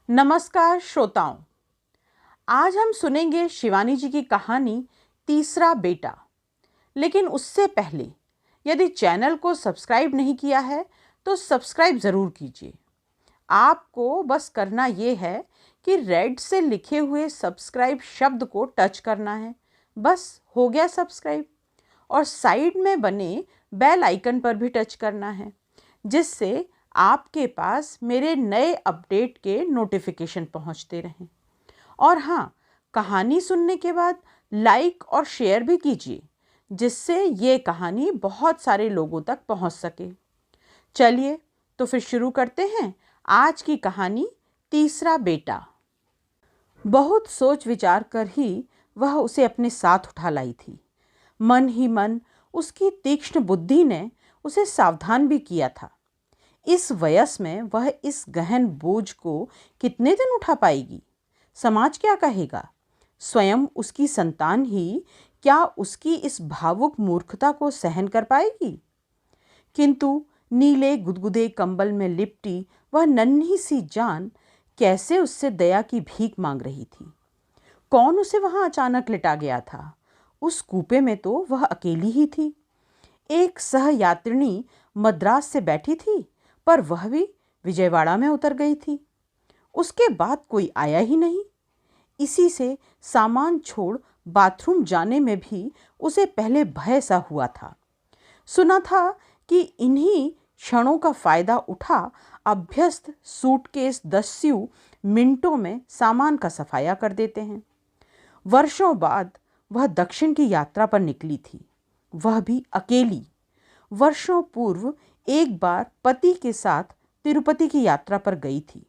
नमस्कार श्रोताओं। आज हम सुनेंगे शिवानी जी की कहानी तीसरा बेटा। लेकिन उससे पहले यदि चैनल को सब्सक्राइब नहीं किया है तो सब्सक्राइब ज़रूर कीजिए। आपको बस करना ये है कि रेड से लिखे हुए सब्सक्राइब शब्द को टच करना है। बस हो गया सब्सक्राइब। और साइड में बने बेल आइकन पर भी टच करना है, जिससे आपके पास मेरे नए अपडेट के नोटिफिकेशन पहुंचते रहें। और हाँ, कहानी सुनने के बाद लाइक और शेयर भी कीजिए, जिससे ये कहानी बहुत सारे लोगों तक पहुंच सके। चलिए तो फिर शुरू करते हैं आज की कहानी तीसरा बेटा। बहुत सोच विचार कर ही वह उसे अपने साथ उठा लाई थी। मन ही मन उसकी तीक्ष्ण बुद्धि ने उसे सावधान भी किया था। इस वयस में वह इस गहन बोझ को कितने दिन उठा पाएगी? समाज क्या कहेगा? स्वयं उसकी संतान ही क्या उसकी इस भावुक मूर्खता को सहन कर पाएगी? किंतु नीले गुदगुदे कंबल में लिपटी वह नन्ही सी जान कैसे उससे दया की भीख मांग रही थी। कौन उसे वहां अचानक लिटा गया था? उस कूपे में तो वह अकेली ही थी। एक सहयात्रिणी मद्रास से बैठी थी, पर वह भी विजयवाड़ा में उतर गई थी। उसके बाद कोई आया ही नहीं। इसी से सामान छोड़ बाथरूम जाने में भी उसे पहले भय सा हुआ था। सुना था कि इन्हीं क्षणों का फायदा उठा अभ्यस्त सूटकेस दस्यु मिनटों में सामान का सफाया कर देते हैं। वर्षों बाद वह दक्षिण की यात्रा पर निकली थी, वह भी अकेली। वर्षों पूर्व एक बार पति के साथ तिरुपति की यात्रा पर गई थी।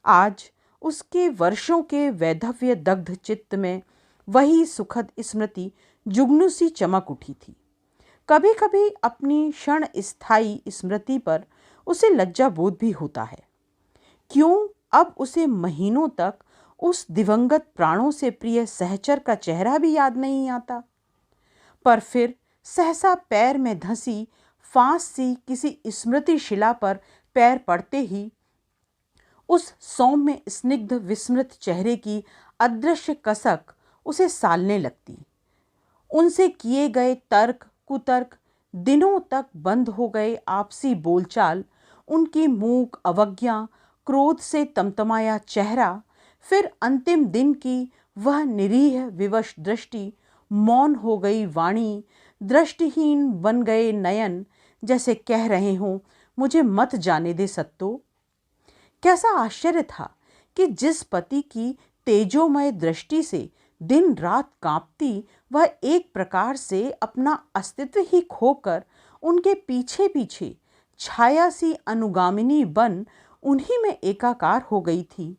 आज उसके वर्षों के वैधव्य दग्ध चित्त में वही सुखद स्मृति जुगनू सी चमक उठी थी। कभी कभी अपनी क्षण स्थायी स्मृति पर उसे लज्जा बोध भी होता है। क्यों अब उसे महीनों तक उस दिवंगत प्राणों से प्रिय सहचर का चेहरा भी याद नहीं आता। पर फिर सहसा पैर में धंसी फांस सी किसी स्मृति शिला पर पैर पड़ते ही उस सौम्य स्निग्ध विस्मृत चेहरे की अदृश्य कसक उसे सालने लगती। उनसे किए गए तर्क कुतर्क, दिनों तक बंद हो गए आपसी बोलचाल, उनकी मूक अवज्ञा, क्रोध से तमतमाया चेहरा, फिर अंतिम दिन की वह निरीह विवश दृष्टि, मौन हो गई वाणी, दृष्टिहीन बन गए नयन, जैसे कह रहे हों मुझे मत जाने दे सत्तो। कैसा आश्चर्य था कि जिस पति की तेजोमय दृष्टि से दिन रात कांपती वह एक प्रकार से अपना अस्तित्व ही खोकर उनके पीछे पीछे छाया सी अनुगामिनी बन उन्हीं में एकाकार हो गई थी।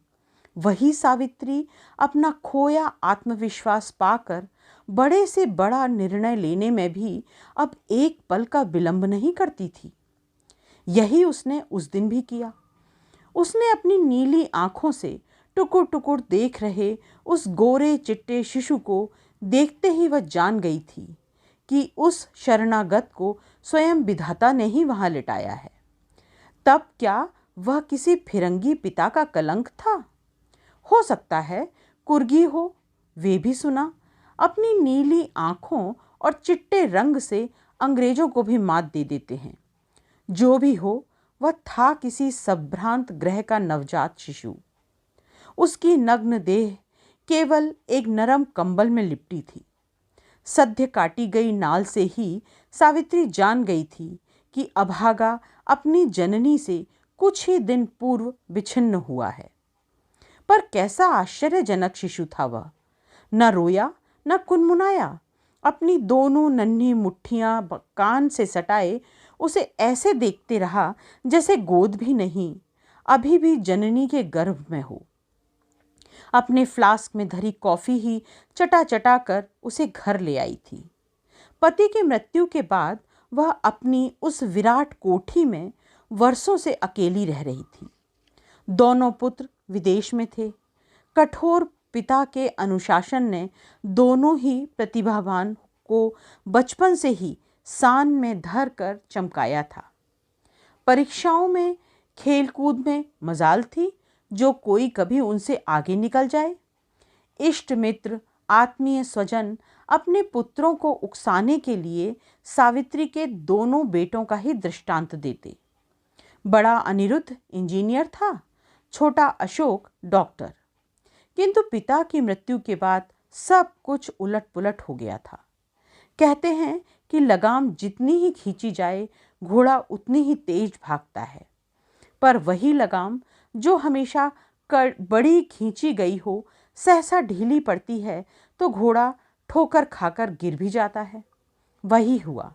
वही सावित्री अपना खोया आत्मविश्वास पाकर बड़े से बड़ा निर्णय लेने में भी अब एक पल का विलंब नहीं करती थी। यही उसने उस दिन भी किया। उसने अपनी नीली आंखों से टुकुर टुकुर देख रहे उस गोरे चिट्टे शिशु को देखते ही वह जान गई थी कि उस शरणागत को स्वयं विधाता ने ही वहां लिटाया है। तब क्या वह किसी फिरंगी पिता का कलंक था? हो सकता है कुर्गी हो, वे भी सुना। अपनी नीली आंखों और चिट्टे रंग से अंग्रेजों को भी मात दे देते हैं। जो भी हो, वह था किसी संभ्रांत ग्रह का नवजात शिशु। उसकी नग्न देह केवल एक नरम कंबल में लिपटी थी। सद्य काटी गई नाल से ही सावित्री जान गई थी कि अभागा अपनी जननी से कुछ ही दिन पूर्व विच्छिन्न हुआ है। पर कैसा आश्चर्यजनक शिशु था वह। न रोया न कुनमुनाया। अपनी दोनों नन्ही मुट्ठियां कान से सटाए उसे ऐसे देखते रहा जैसे गोद भी नहीं, अभी भी जननी के गर्भ में हो। अपने फ्लास्क में धरी कॉफी ही चटा चटा कर उसे घर ले आई थी। पति की मृत्यु के बाद वह अपनी उस विराट कोठी में वर्षों से अकेली रह रही थी। दोनों पुत्र विदेश में थे। कठोर पिता के अनुशासन ने दोनों ही प्रतिभावान को बचपन से ही सान में धर कर चमकाया था। परीक्षाओं में खेलकूद में मजाल थी जो कोई कभी उनसे आगे निकल जाए। इष्ट मित्र, आत्मीय स्वजन अपने पुत्रों को उकसाने के लिए सावित्री के दोनों बेटों का ही दृष्टांत देते। बड़ा अनिरुद्ध इंजीनियर था, छोटा अशोक डॉक्टर। किंतु पिता की मृत्यु के बाद सब कुछ उलट-पुलट हो गया था। कहते हैं कि लगाम जितनी ही खींची जाए, घोड़ा उतनी ही तेज भागता है, पर वही लगाम जो हमेशा बड़ी खींची गई हो, सहसा ढीली पड़ती है तो घोड़ा ठोकर खाकर गिर भी जाता है। वही हुआ।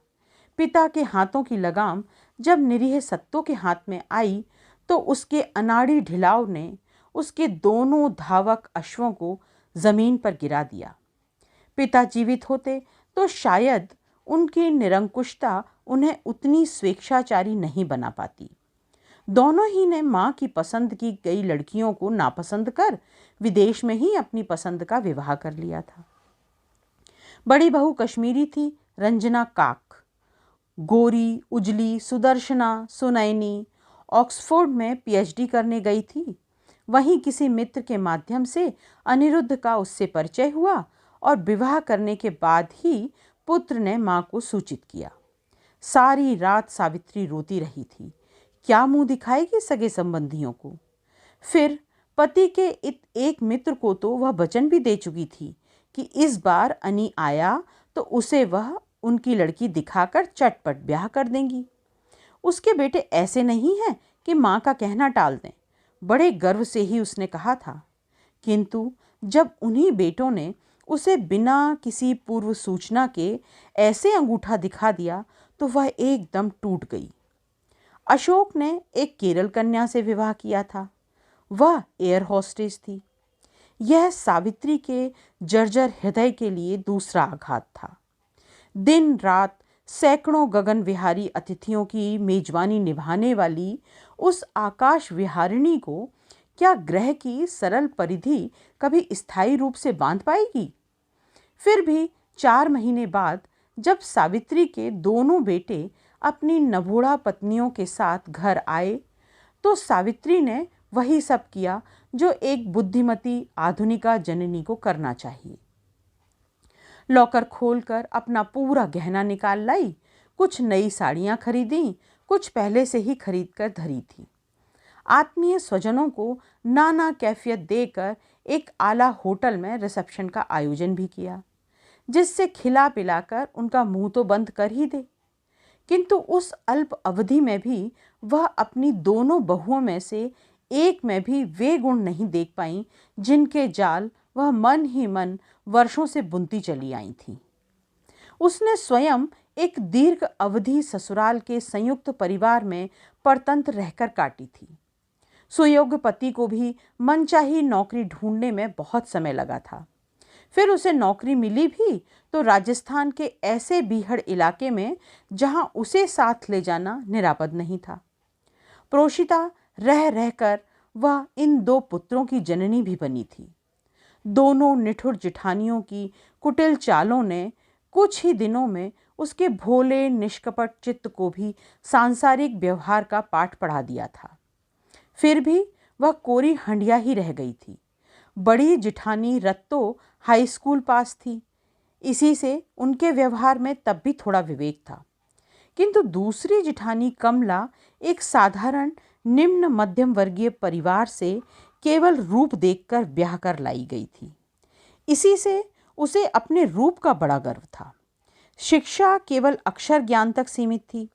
पिता के हाथों की लगाम जब निरीह सत्तों के हाथ में आई तो उसके अनाड़ी ढिलाव ने उसके दोनों धावक अश्वों को जमीन पर गिरा दिया। पिता जीवित होते तो शायद उनकी निरंकुशता उन्हें उतनी स्वेच्छाचारी नहीं बना पाती। दोनों ही ने मां की पसंद की गई लड़कियों को नापसंद कर विदेश में ही अपनी पसंद का विवाह कर लिया था। बड़ी बहू कश्मीरी थी, रंजना काक। गोरी, उजली, सुदर्शना, सुनैनी ऑक्सफोर्ड में पीएचडी करने गई थी। वहीं किसी मित्र के माध्यम से अनिरुद्ध का उससे परिचय हुआ और विवाह करने के बाद ही पुत्र ने मां को सूचित किया। सारी रात सावित्री रोती रही थी। क्या मुंह दिखाएगी सगे संबंधियों को। फिर पति के एक मित्र को तो वह वचन भी दे चुकी थी कि इस बार अनी आया तो उसे वह उनकी लड़की दिखाकर चटपट ब्याह कर देंगी। उसके बेटे ऐसे नहीं हैं कि मां का कहना टाल दें, बड़े गर्व से ही उसने कहा था। किंतु जब उन्हीं बेटों ने उसे बिना किसी पूर्व सूचना के ऐसे अंगूठा दिखा दिया तो वह एकदम टूट गई। अशोक ने एक केरल कन्या से विवाह किया था। वह एयर होस्टेस थी। यह सावित्री के जर्जर हृदय के लिए दूसरा आघात था। दिन रात सैकड़ों गगन विहारी अतिथियों की मेजबानी निभाने वाली उस आकाश विहारिणी को क्या ग्रह की सरल परिधि कभी स्थायी रूप से बांध पाएगी। फिर भी 4 महीने बाद जब सावित्री के दोनों बेटे अपनी नभोड़ा पत्नियों के साथ घर आए तो सावित्री ने वही सब किया जो एक बुद्धिमती आधुनिका जननी को करना चाहिए। लॉकर खोलकर अपना पूरा गहना निकाल लाई, कुछ नई साड़ियां खरीदी, कुछ पहले से ही खरीद कर धरी थी। आत्मीय स्वजनों को नाना कैफियत देकर एक आला होटल में रिसेप्शन का आयोजन भी किया, जिससे खिला पिलाकर उनका मुंह तो बंद कर ही दे। किंतु उस अल्प अवधि में भी वह अपनी दोनों बहुओं में से एक में भी वे गुण नहीं देख पाई जिनके जाल वह मन ही मन वर्षों से बुनती चली आई थी। उसने स्वयं एक दीर्घ अवधि ससुराल के संयुक्त परिवार में परतंत्र रहकर काटी थी। सुयोग्य पति को भी मनचाही नौकरी ढूंढने में बहुत समय लगा था। फिर उसे नौकरी मिली भी तो राजस्थान के ऐसे बीहड़ इलाके में जहां उसे साथ ले जाना निरापद नहीं था। प्रोषिता रह रहकर वह इन 2 पुत्रों की जननी भी बनी थी। दोनों निठुर जिठानियों की कुटिल चालों ने कुछ ही दिनों में उसके भोले निष्कपट चित्त को भी सांसारिक व्यवहार का पाठ पढ़ा दिया था। फिर भी वह कोरी हंडिया ही रह गई थी। बड़ी जिठानी रत्तो हाई स्कूल पास थी, इसी से उनके व्यवहार में तब भी थोड़ा विवेक था। किंतु दूसरी जिठानी कमला एक साधारण निम्न मध्यम वर्गीय परिवार से केवल रूप देखकर ब्याह कर लाई गई थी। इसी से उसे अपने रूप का बड़ा गर्व था। शिक्षा केवल अक्षर ज्ञान तक सीमित थी।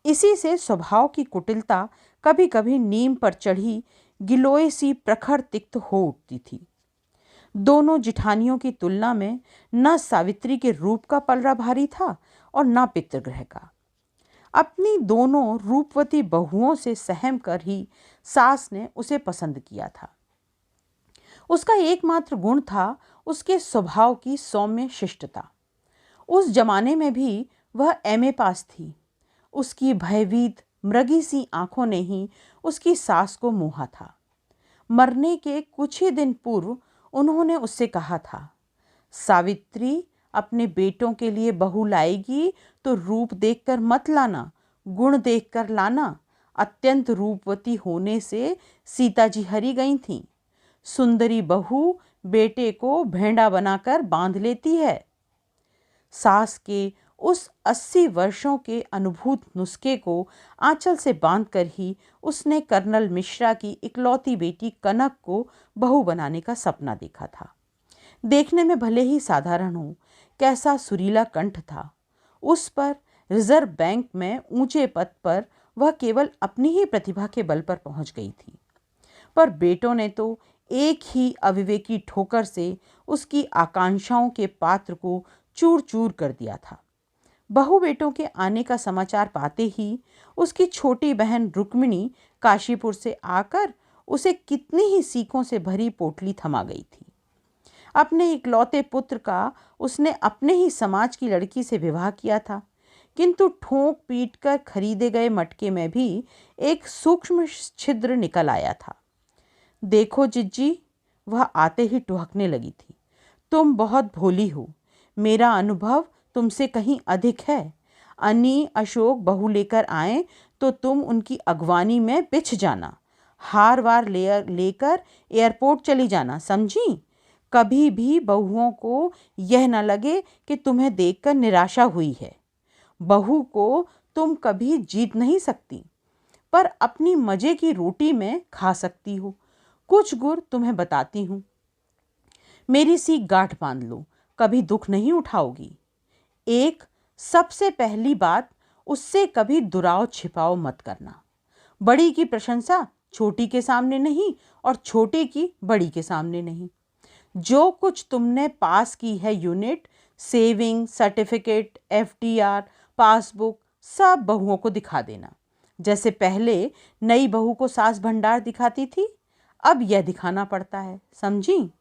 इसी से स्वभाव की कुटिलता कभी कभी नीम पर चढ़ी गिलोय सी प्रखर तिक्त हो उठती थी। दोनों जिठानियों की तुलना में न सावित्री के रूप का पलड़ा भारी था और न पितृग्रह का। अपनी दोनों रूपवती बहुओं से सहम कर ही सास ने उसे पसंद किया था। उसका एकमात्र गुण था उसके स्वभाव की सौम्य शिष्टता। उस जमाने में भी वह एमए पास थी। उसकी भयभीत मृगी सी आंखों ने ही उसकी सास को मोहा था। मरने के कुछ ही दिन पूर्व उन्होंने उससे कहा था, सावित्री अपने बेटों के लिए बहू लाएगी तो रूप देखकर मत लाना, गुण देखकर लाना। अत्यंत रूपवती होने से सीता जी हरी गई थीं। सुंदरी बहू बेटे को भेंड़ा बनाकर बांध लेती है। सास के उस 80 वर्षों के अनुभूत नुस्खे को आंचल से बांधकर ही उसने कर्नल मिश्रा की इकलौती बेटी कनक को बहू बनाने का सपना देखा था। देखने में भले ही साधारण हो, कैसा सुरीला कंठ था उस पर। रिजर्व बैंक में ऊंचे पद पर वह केवल अपनी ही प्रतिभा के बल पर पहुंच गई थी, पर बेटों ने तो एक ही अविवेकी ठोकर से उसकी आकांक्षाओं के पात्र को चूर चूर कर दिया था। बहू बेटों के आने का समाचार पाते ही उसकी छोटी बहन रुक्मिणी काशीपुर से आकर उसे कितनी ही सीखों से भरी पोटली थमा गई थी। अपने इकलौते पुत्र का उसने अपने ही समाज की लड़की से विवाह किया था, किंतु ठोंक पीट कर खरीदे गए मटके में भी एक सूक्ष्म छिद्र निकल आया था। देखो जिज्जी, वह आते ही टुहकने लगी थी, तुम बहुत भोली हो। मेरा अनुभव तुमसे कहीं अधिक है। अनी अशोक बहू लेकर आए तो तुम उनकी अगवानी में बिछ जाना, हार वार लेकर एयरपोर्ट चली जाना, समझी? कभी भी बहुओं को यह न लगे कि तुम्हें देखकर निराशा हुई है। बहू को तुम कभी जीत नहीं सकती, पर अपनी मजे की रोटी में खा सकती हो। कुछ गुर तुम्हें बताती हूँ, मेरी सी गांठ बांध लो, कभी दुख नहीं उठाओगी। एक सबसे पहली बात, उससे कभी दुराव छिपाव मत करना। बड़ी की प्रशंसा छोटी के सामने नहीं और छोटे की बड़ी के सामने नहीं। जो कुछ तुमने पास की है unit, saving certificate, FDR, passbook, सब बहुओं को दिखा देना। जैसे पहले नई बहू को सास भंडार दिखाती थी, अब यह दिखाना पड़ता है, समझी?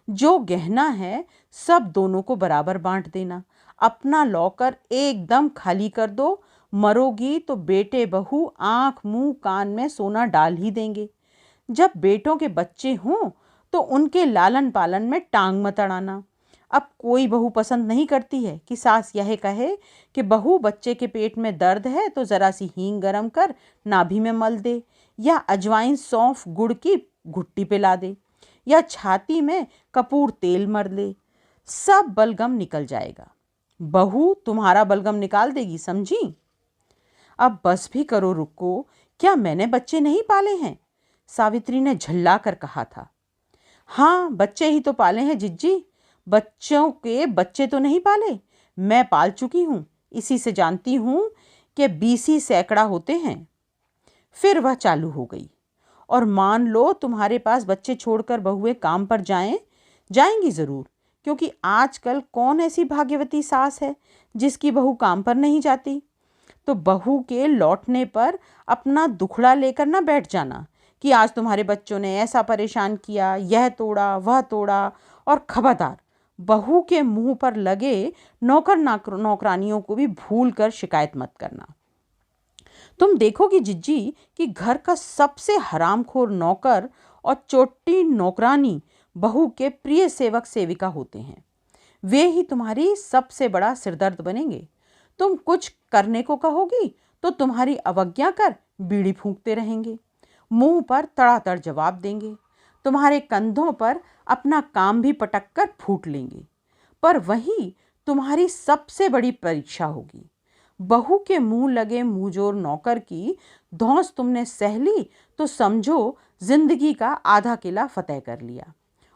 जो गहना है सब दोनों को बराबर बांट देना। अपना लॉकर एकदम खाली कर दो। मरोगी तो बेटे बहू आंख मुंह कान में सोना डाल ही देंगे। जब बेटों के बच्चे हों तो उनके लालन पालन में टांग मत अड़ाना। अब कोई बहू पसंद नहीं करती है कि सास यह कहे कि बहू बच्चे के पेट में दर्द है तो जरा सी हींग गरम कर नाभि में मल दे, या अजवाइन सौंफ गुड़ की घुट्टी पिला दे, या छाती में कपूर तेल मर ले। सब बलगम निकल जाएगा। बहू तुम्हारा बलगम निकाल देगी, समझी? अब बस भी करो, रुको। क्या मैंने बच्चे नहीं पाले हैं? सावित्री ने झल्ला कर कहा था। हाँ, बच्चे ही तो पाले हैं जिज्जी। बच्चों के बच्चे तो नहीं पाले, मैं पाल चुकी हूँ। इसी से जानती हूँ कि 20 सैकड़ा होते हैं। फिर वह चालू हो गई। और मान लो तुम्हारे पास बच्चे छोड़कर बहुएं काम पर जाएंगी ज़रूर, क्योंकि आजकल कौन ऐसी भाग्यवती सास है जिसकी बहू काम पर नहीं जाती। तो बहू के लौटने पर अपना दुखड़ा लेकर ना बैठ जाना कि आज तुम्हारे बच्चों ने ऐसा परेशान किया, यह तोड़ा वह तोड़ा। और खबरदार, बहू के मुंह पर लगे नौकर नौकरानियों को भी भूल कर शिकायत मत करना। तुम देखोगी जिज्जी कि घर का सबसे हरामखोर नौकर और चोटी नौकरानी बहू के प्रिय सेवक सेविका होते हैं। वे ही तुम्हारी सबसे बड़ा सिरदर्द बनेंगे। तुम कुछ करने को कहोगी तो तुम्हारी अवज्ञा कर बीड़ी फूंकते रहेंगे, मुंह पर तड़ातड़ जवाब देंगे, तुम्हारे कंधों पर अपना काम भी पटक कर फूट लेंगे। पर वही तुम्हारी सबसे बड़ी परीक्षा होगी। बहू के मुंह लगे मुंहजोर नौकर की धौंस तुमने सह ली तो समझो जिंदगी का आधा किला फतेह कर लिया।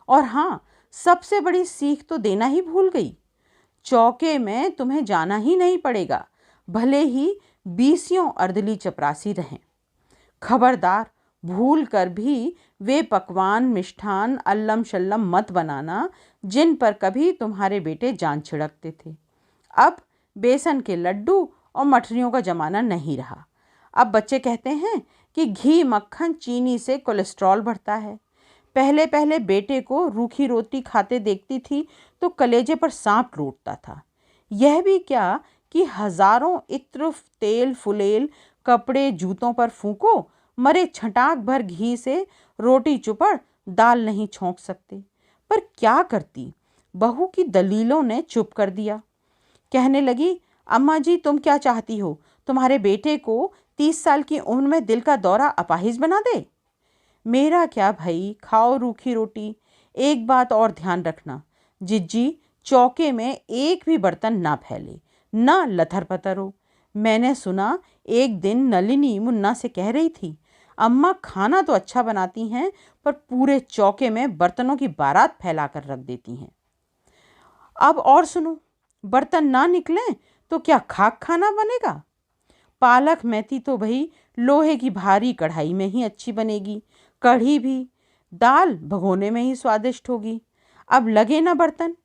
और हाँ, सबसे बड़ी सीख तो देना ही भूल गई। चौके में तुम्हें जाना ही नहीं पड़ेगा, भले ही 20 अर्दली चपरासी रहें। खबरदार, भूल कर भी वे पकवान मिष्ठान अल्लम शल्लम मत बनाना जिन पर कभी तुम्हारे बेटे जान छिड़कते थे। अब बेसन के लड्डू और मठरियों का जमाना नहीं रहा। अब बच्चे कहते हैं कि घी मक्खन चीनी से कोलेस्ट्रॉल बढ़ता है। पहले पहले बेटे को रूखी रोटी खाते देखती थी तो कलेजे पर सांप लौटता था। यह भी क्या कि हजारों इत्र तेल फुलेल कपड़े जूतों पर फूंको, मरे छटाक भर घी से रोटी चुपड़ दाल नहीं छोंक सकते। पर क्या करती, बहू की दलीलों ने चुप कर दिया। कहने लगी, अम्मा जी तुम क्या चाहती हो, तुम्हारे बेटे को 30 साल की उम्र में दिल का दौरा अपाहिज बना दे। मेरा क्या भाई, खाओ रूखी रोटी। एक बात और ध्यान रखना, जिज्जी, चौके में एक भी बर्तन ना फैले, ना लथर पथर हो। मैंने सुना एक दिन नलिनी मुन्ना से कह रही थी, अम्मा खाना तो अच्छा बनाती हैं पर पूरे चौके में बर्तनों की बारात फैला कर रख देती हैं। अब और सुनो, बर्तन ना निकलें तो क्या खाक खाना बनेगा? पालक मेथी तो भाई लोहे की भारी कढ़ाई में ही अच्छी बनेगी, कढ़ी भी। दाल भगोने में ही स्वादिष्ट होगी। अब लगे ना बर्तन।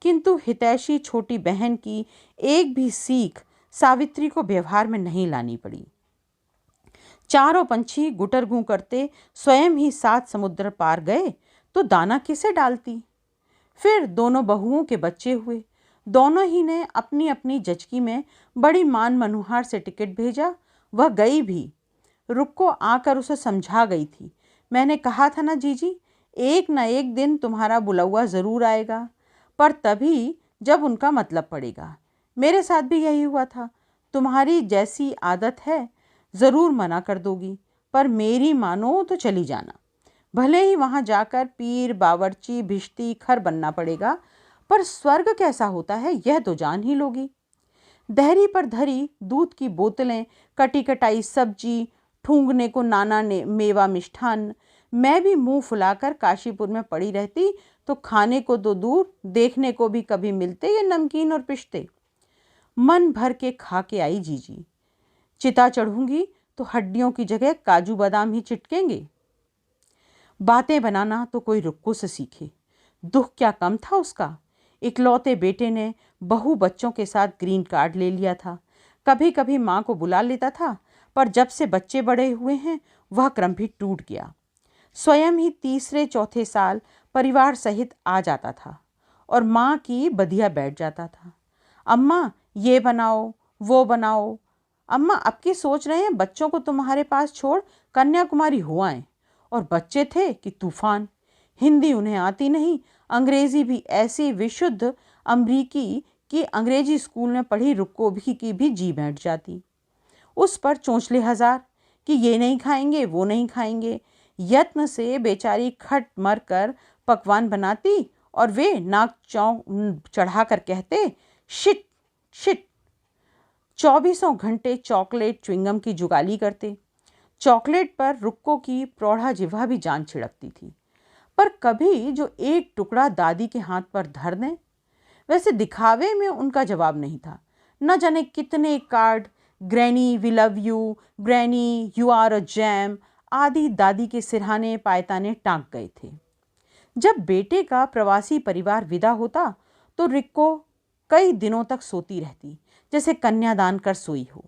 किंतु हितैषी छोटी बहन की एक भी सीख सावित्री को व्यवहार में नहीं लानी पड़ी। चारों पंछी गुटर गूं करते स्वयं ही 7 समुद्र पार गए तो दाना किसे डालती। फिर दोनों बहुओं के बच्चे हुए। दोनों ही ने अपनी अपनी जचकी में बड़ी मान मनुहार से टिकट भेजा। वह गई भी। रुक्को आकर उसे समझा गई थी, मैंने कहा था ना जीजी, एक न एक दिन तुम्हारा बुलौआ ज़रूर आएगा, पर तभी जब उनका मतलब पड़ेगा। मेरे साथ भी यही हुआ था। तुम्हारी जैसी आदत है, ज़रूर मना कर दोगी, पर मेरी मानो तो चली जाना। भले ही वहाँ जाकर पीर, बावर्ची, भिश्ती, खर बनना पड़ेगा, पर स्वर्ग कैसा होता है यह तो जान ही लोगी। दहरी पर धरी दूध की बोतलें, कटी कटाई सब्जी, ठूंगने को नाना ने मेवा मिष्ठान। मैं भी मुंह फुलाकर काशीपुर में पड़ी रहती तो खाने को तो दूर, देखने को भी कभी मिलते ये नमकीन और पिश्ते। मन भर के खा के आई जीजी। चिता चढ़ूंगी तो हड्डियों की जगह काजू बादाम ही चिटकेंगे। बातें बनाना तो कोई रुक्को से सीखे। दुख क्या कम था उसका। इकलौते बेटे ने बहू बच्चों के साथ ग्रीन कार्ड ले लिया था। कभी कभी माँ को बुला लेता था, पर जब से बच्चे बड़े हुए हैं वह क्रम भी टूट गया। स्वयं ही तीसरे चौथे साल परिवार सहित आ जाता था और माँ की बधिया बैठ जाता था। अम्मा ये बनाओ, वो बनाओ। अम्मा अब की सोच रहे हैं बच्चों को तुम्हारे पास छोड़ कन्याकुमारी हो आए। और बच्चे थे कि तूफान। हिंदी उन्हें आती नहीं, अंग्रेजी भी ऐसी विशुद्ध अमरीकी कि अंग्रेजी स्कूल में पढ़ी रुक्को भी की भी जी बैठ जाती। उस पर चोंचले हजार कि ये नहीं खाएंगे, वो नहीं खाएंगे। यत्न से बेचारी खट मर कर पकवान बनाती और वे नाक चढ़ा कर कहते, शिट शिट। 24 घंटे चॉकलेट च्युइंगम की जुगाली करते। चॉकलेट पर रुक्को की प्रौढ़ा जिह्वा भी जान छिड़कती थी, पर कभी जो एक टुकड़ा दादी के हाथ पर धर दें। वैसे दिखावे में उनका जवाब नहीं था। न जाने कितने card, granny we love you, granny you are a gem आदि दादी के सिरहाने पायताने टाँक गए थे। जब बेटे का प्रवासी परिवार विदा होता तो रिक्को कई दिनों तक सोती रहती, जैसे कन्यादान कर सोई हो।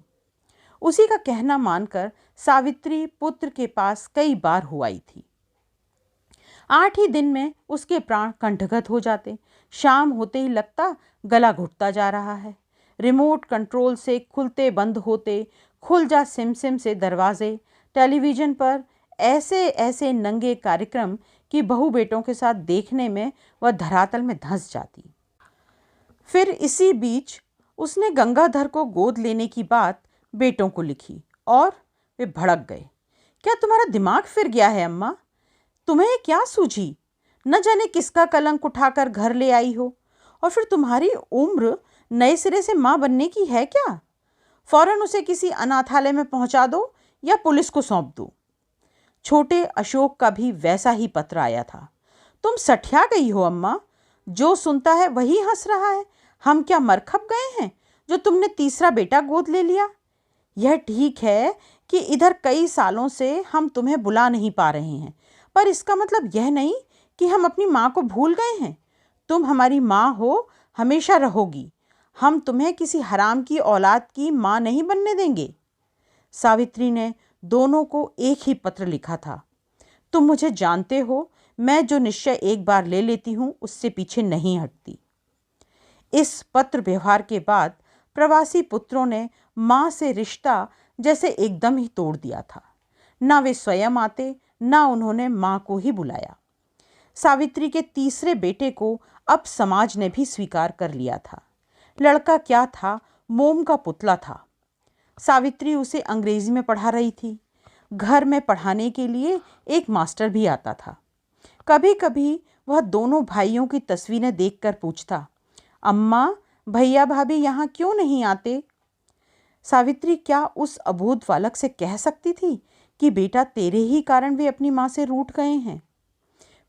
उसी का कहना मानकर सावित्री पुत्र के पास कई बार हो आई थी। 8 ही दिन में उसके प्राण कंठगत हो जाते। शाम होते ही लगता गला घुटता जा रहा है। रिमोट कंट्रोल से खुलते बंद होते, खुल जा सिम सिम से दरवाजे। टेलीविज़न पर ऐसे ऐसे नंगे कार्यक्रम कि बहू बेटों के साथ देखने में वह धरातल में धंस जाती। फिर इसी बीच उसने गंगाधर को गोद लेने की बात बेटों को लिखी और वे भड़क गए। क्या तुम्हारा दिमाग फिर गया है अम्मा? तुम्हें क्या सूझी? न जाने किसका कलंक उठाकर घर ले आई हो। और फिर तुम्हारी उम्र नए सिरे से माँ बनने की है क्या? फौरन उसे किसी अनाथालय में पहुंचा दो या पुलिस को सौंप दो। छोटे अशोक का भी वैसा ही पत्र आया था। तुम सठिया गई हो अम्मा। जो सुनता है वही हंस रहा है। हम क्या मरखप गए हैं जो तुमने तीसरा बेटा गोद ले लिया? यह ठीक है कि इधर कई सालों से हम तुम्हें बुला नहीं पा रहे हैं, पर इसका मतलब यह नहीं कि हम अपनी माँ को भूल गए हैं। तुम हमारी माँ हो, हमेशा रहोगी। हम तुम्हें किसी हराम की औलाद की माँ नहीं बनने देंगे। सावित्री ने दोनों को एक ही पत्र लिखा था। तुम मुझे जानते हो, मैं जो निश्चय एक बार ले लेती हूँ उससे पीछे नहीं हटती। इस पत्र व्यवहार के बाद प्रवासी पुत्रों ने माँ से रिश्ता जैसे एकदम ही तोड़ दिया था। ना वे स्वयं आते, ना उन्होंने माँ को ही बुलाया। सावित्री के तीसरे बेटे को अब समाज ने भी स्वीकार कर लिया था। लड़का क्या था, मोम का पुतला था। सावित्री उसे अंग्रेजी में पढ़ा रही थी। घर में पढ़ाने के लिए एक मास्टर भी आता था। कभी कभी वह दोनों भाइयों की तस्वीरें देखकर पूछता, अम्मा, भैया भाभी यहाँ क्यों नहीं आते? सावित्री क्या उस अबोध बालक से कह सकती थी कि बेटा, तेरे ही कारण वे अपनी माँ से रूठ गए हैं।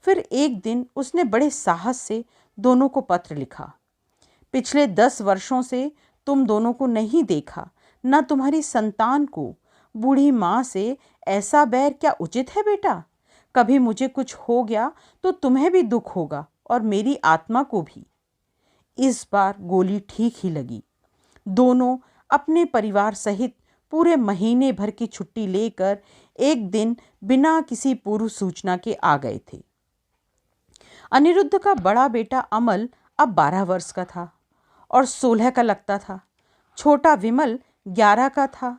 फिर एक दिन उसने बड़े साहस से दोनों को पत्र लिखा। पिछले 10 वर्षों से तुम दोनों को नहीं देखा, न तुम्हारी संतान को। बूढ़ी माँ से ऐसा बैर क्या उचित है बेटा? कभी मुझे कुछ हो गया तो तुम्हें भी दुख होगा और मेरी आत्मा को भी। इस बार गोली ठीक ही लगी। दोनों अपने परिवार सहित पूरे महीने भर की छुट्टी लेकर एक दिन बिना किसी पूर्व सूचना के आ गए थे। अनिरुद्ध का बड़ा बेटा अमल अब 12 वर्ष का था और 16 का लगता था। छोटा विमल 11 का था।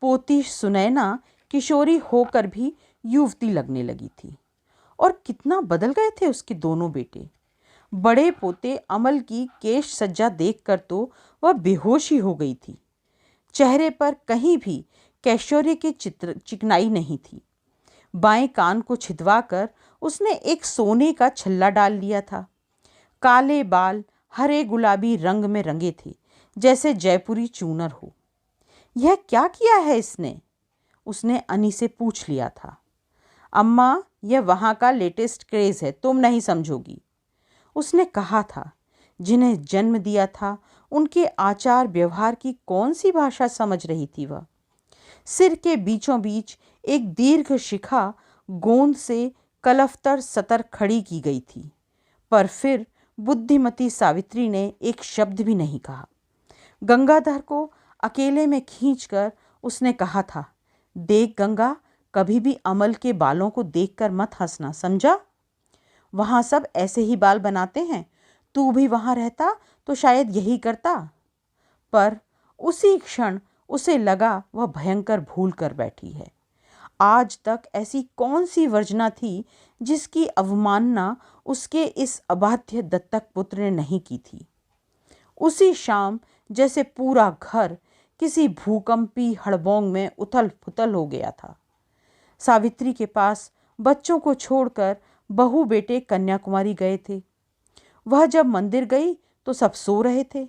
पोती सुनैना किशोरी होकर भी युवती लगने लगी थी। और कितना बदल गए थे उसके दोनों बेटे। बड़े पोते अमल की केश सज्जा देखकर तो वह बेहोश ही हो गई थी। चेहरे पर कहीं भी कैशोर्य की चिकनाई नहीं थी। बाएं कान को छिदवाकर उसने एक सोने का छल्ला डाल लिया था। काले बाल हरे गुलाबी रंग में रंगे थे, जैसे जयपुरी चूनर हो। यह क्या किया है इसने? उसने अनी से पूछ लिया था। अम्मा, यह वहाँ का लेटेस्ट क्रेज़ है, तुम नहीं समझोगी। उसने कहा था। जिन्हें जन्म दिया था उनके आचार व्यवहार की कौन सी भाषा समझ रही थी वह? सिर के बीचों बीच एक दीर्घ शिखा गोंद से कलफ्तर सतर खड़ी की गई थी, पर फिर बुद्धिमती सावित्री ने एक शब्द भी नहीं कहा। गंगाधर को अकेले में खींचकर उसने कहा था, देख गंगा, कभी भी अमल के बालों को देखकर मत हंसना, समझा? वहाँ सब ऐसे ही बाल बनाते हैं। तू भी वहाँ रहता तो शायद यही करता। पर उसी क्षण उसे लगा वह भयंकर भूल कर बैठी है। आज तक ऐसी कौन सी वर्जना थी जिसकी अवमानना उसके इस अबाध्य दत्तक पुत्र ने नहीं की थी। उसी शाम जैसे पूरा घर किसी भूकंपी हड़बोंग में उथल पुथल हो गया था। सावित्री के पास बच्चों को छोड़कर बहू बेटे कन्याकुमारी गए थे। वह जब मंदिर गई तो सब सो रहे थे।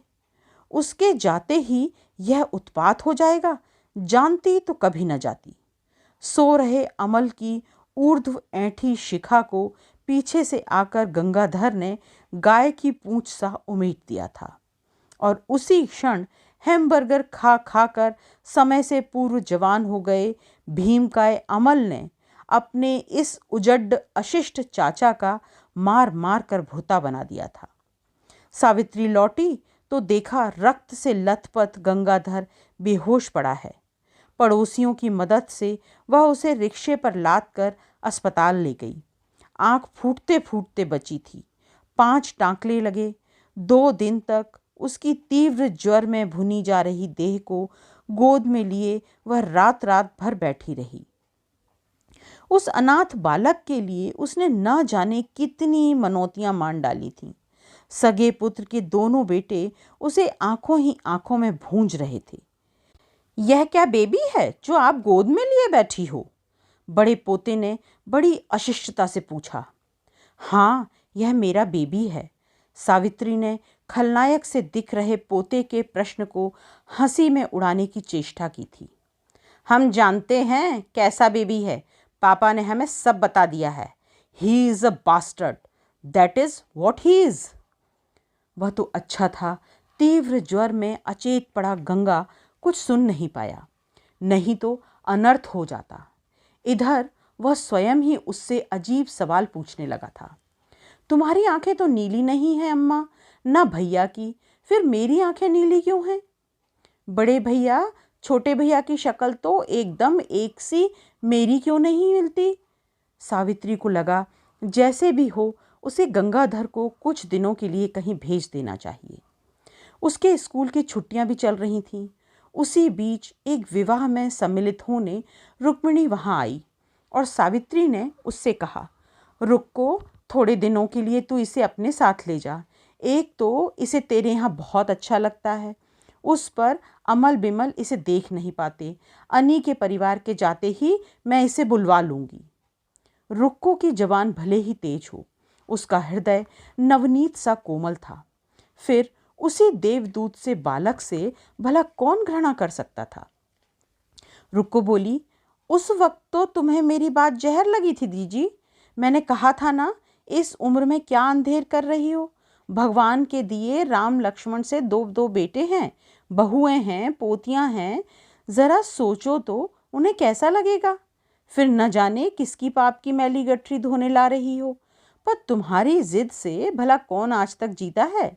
उसके जाते ही यह उत्पात हो जाएगा, जानती तो कभी न जाती। सो रहे अमल की ऊर्ध्व ऐंठी शिखा को पीछे से आकर गंगाधर ने गाय की पूंछ सा उमेट दिया था और उसी क्षण हैमबर्गर खा खाकर समय से पूर्व जवान हो गए भीमकाय अमल ने अपने इस उजड्ड अशिष्ट चाचा का मार मार कर भूता बना दिया था। सावित्री लौटी तो देखा रक्त से लथपथ गंगाधर बेहोश पड़ा है। पड़ोसियों की मदद से वह उसे रिक्शे पर लाद कर अस्पताल ले गई। आंख फूटते फूटते बची थी। 5 टांकले लगे। 2 दिन तक उसकी तीव्र ज्वर में भुनी जा रही देह को गोद में लिए वह रात रात भर बैठी रही। उस अनाथ बालक के लिए उसने न जाने कितनी मनौतियां मान डाली थीं। सगे पुत्र के दोनों बेटे उसे आंखों ही आंखों में भूंज रहे थे। यह क्या बेबी है जो आप गोद में लिए बैठी हो? बड़े पोते ने बड़ी अशिष्टता से पूछा। हाँ, यह मेरा बेबी है। सावित्री ने खलनायक से दिख रहे पोते के प्रश्न को हंसी में उड़ाने की चेष्टा की थी। हम जानते हैं कैसा बेबी है। पापा ने हमें सब बता दिया है। He is a bastard, that is what he is. वह तो अच्छा था। तीव्र ज्वर में अचेत पड़ा गंगा कुछ सुन नहीं पाया, नहीं तो अनर्थ हो जाता। इधर वह स्वयं ही उससे अजीब सवाल पूछने लगा था। तुम्हारी आंखें तो नीली नहीं हैं अम्मा, ना भैया की, फिर मेरी आंखें नीली क्यों हैं? बड़े भैया छोटे भैया की शक्ल तो एकदम एक सी, मेरी क्यों नहीं मिलती? सावित्री को लगा जैसे भी हो उसे गंगाधर को कुछ दिनों के लिए कहीं भेज देना चाहिए। उसके स्कूल की छुट्टियां भी चल रही थीं। उसी बीच एक विवाह में सम्मिलित होने रुक्मिणी वहां आई और सावित्री ने उससे कहा, रुको, थोड़े दिनों के लिए तू इसे अपने साथ ले जा। एक तो इसे तेरे यहाँ बहुत अच्छा लगता है, उस पर अमल बिमल इसे देख नहीं पाते। अनी के परिवार के जाते ही मैं इसे बुलवा लूंगी। रुक्को की जवान भले ही तेज हो, उसका हृदय नवनीत सा कोमल था। फिर उसी देवदूत से बालक से भला कौन घृणा कर सकता था। रुक्को बोली, उस वक्त तो तुम्हें मेरी बात जहर लगी थी दीजी। मैंने कहा था ना, इस उम्र में क्या अंधेर कर रही हो। भगवान के दिए राम लक्ष्मण से दो दो बेटे हैं, बहुएं हैं, पोतियां हैं। जरा सोचो तो उन्हें कैसा लगेगा। फिर न जाने किसकी पाप की मैली गठरी धोने ला रही हो। पर तुम्हारी जिद से भला कौन आज तक जीता है।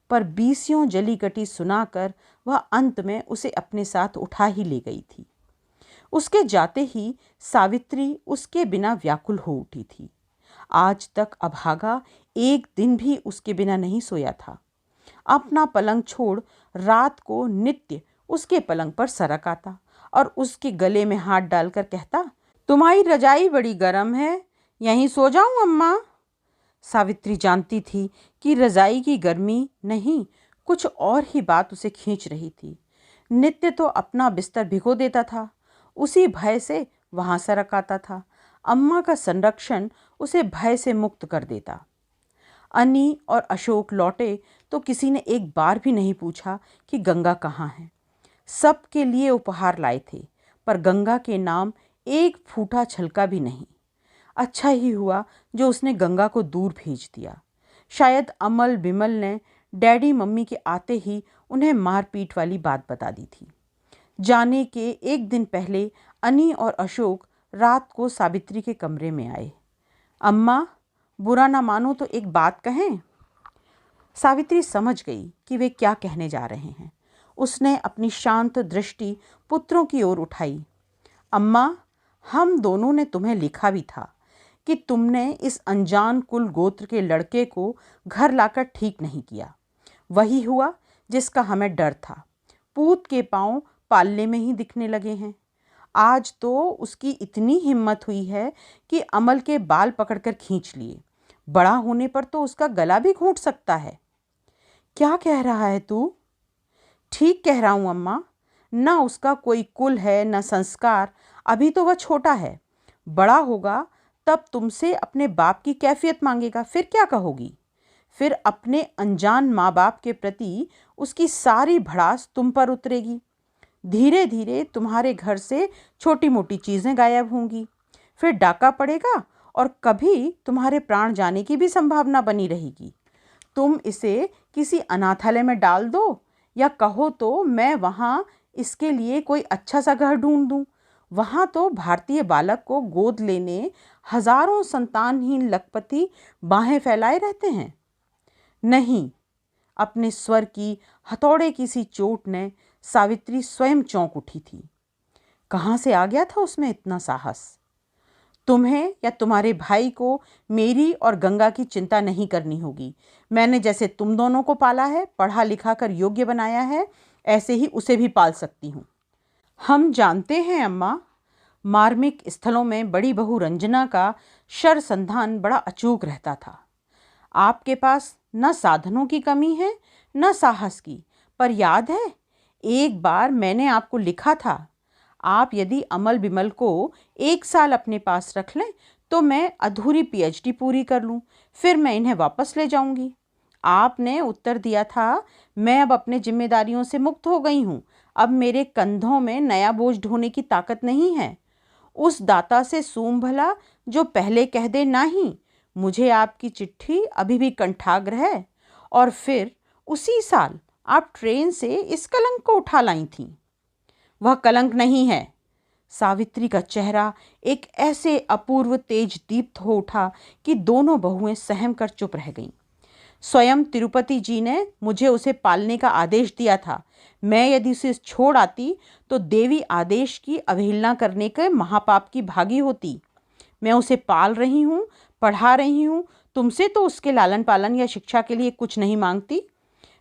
पर बीसियों जली कटी सुनाकर वह अंत में उसे अपने साथ उठा ही ले गई थी। उसके जाते ही सावित्री उसके बिना व्याकुल हो उठी थी। आज तक अभागा एक दिन भी उसके बिना नहीं सोया था। अपना पलंग छोड़ रात को नित्य उसके पलंग पर सरक आता और उसके गले में हाथ डालकर कहता, तुम्हारी रजाई बड़ी गर्म है, यहीं सो जाऊं अम्मा। सावित्री जानती थी कि रजाई की गर्मी नहीं, कुछ और ही बात उसे खींच रही थी। नित्य तो अपना बिस्तर भिगो देता था, उसी भय से वहां सरक आता था। अम्मा का संरक्षण उसे भय से मुक्त कर देता। अनी और अशोक लौटे तो किसी ने एक बार भी नहीं पूछा कि गंगा कहाँ है। सब के लिए उपहार लाए थे, पर गंगा के नाम एक फूटा छलका भी नहीं। अच्छा ही हुआ जो उसने गंगा को दूर भेज दिया। शायद अमल बिमल ने डैडी मम्मी के आते ही उन्हें मारपीट वाली बात बता दी थी। जाने के एक दिन पहले अनी और अशोक रात को सावित्री के कमरे में आए। अम्मा, बुरा ना मानो तो एक बात कहें। सावित्री समझ गई कि वे क्या कहने जा रहे हैं। उसने अपनी शांत दृष्टि पुत्रों की ओर उठाई। अम्मा, हम दोनों ने तुम्हें लिखा भी था कि तुमने इस अनजान कुल गोत्र के लड़के को घर लाकर ठीक नहीं किया। वही हुआ जिसका हमें डर था। पूत के पांव पालने में ही दिखने लगे हैं। आज तो उसकी इतनी हिम्मत हुई है कि अमल के बाल पकड़कर खींच लिए। बड़ा होने पर तो उसका गला भी घोंट सकता है। क्या कह रहा है तू? ठीक कह रहा हूं अम्मा। न उसका कोई कुल है न संस्कार। अभी तो वह छोटा है। बड़ा होगा तब तुमसे अपने बाप की कैफियत मांगेगा, फिर क्या कहोगी? फिर अपने अनजान माँ बाप के प्रति उसकी सारी भड़ास तुम पर उतरेगी। धीरे धीरे तुम्हारे घर से छोटी मोटी चीज़ें गायब होंगी। फिर डाका पड़ेगा और कभी तुम्हारे प्राण जाने की भी संभावना बनी रहेगी। तुम इसे किसी अनाथालय में डाल दो, या कहो तो मैं वहाँ इसके लिए कोई अच्छा सा घर ढूंढ दूँ। वहाँ तो भारतीय बालक को गोद लेने हजारों संतानहीन लखपति बाहें फैलाए रहते हैं। नहीं, अपने स्वर की हथौड़े की सी चोट ने सावित्री स्वयं चौंक उठी थी। कहाँ से आ गया था उसमें इतना साहस? तुम्हें या तुम्हारे भाई को मेरी और गंगा की चिंता नहीं करनी होगी। मैंने जैसे तुम दोनों को पाला है, पढ़ा लिखा कर योग्य बनाया है, ऐसे ही उसे भी पाल सकती हूँ। हम जानते हैं अम्मा, मार्मिक स्थलों में बड़ी बहू रंजना का शर संधान बड़ा अचूक रहता था। आपके पास न साधनों की कमी है न साहस की। पर याद है, एक बार मैंने आपको लिखा था, आप यदि अमल बिमल को 1 साल अपने पास रख लें तो मैं अधूरी पीएचडी पूरी कर लूं, फिर मैं इन्हें वापस ले जाऊंगी। आपने उत्तर दिया था, मैं अब अपने जिम्मेदारियों से मुक्त हो गई हूं। अब मेरे कंधों में नया बोझ ढोने की ताकत नहीं है। उस दाता से सूम भला जो पहले कह दे नहीं। मुझे आपकी चिट्ठी अभी भी कंठाग्र है। और फिर उसी साल आप ट्रेन से इस कलंक को उठा लाई थीं। वह कलंक नहीं है। सावित्री का चेहरा एक ऐसे अपूर्व तेज दीप्त हो उठा कि दोनों बहुएं सहम कर चुप रह गईं। स्वयं तिरुपति जी ने मुझे उसे पालने का आदेश दिया था। मैं यदि उसे छोड़ आती तो देवी आदेश की अवहेलना करने के महापाप की भागी होती। मैं उसे पाल रही हूँ, पढ़ा रही हूँ। तुमसे तो उसके लालन पालन या शिक्षा के लिए कुछ नहीं मांगती।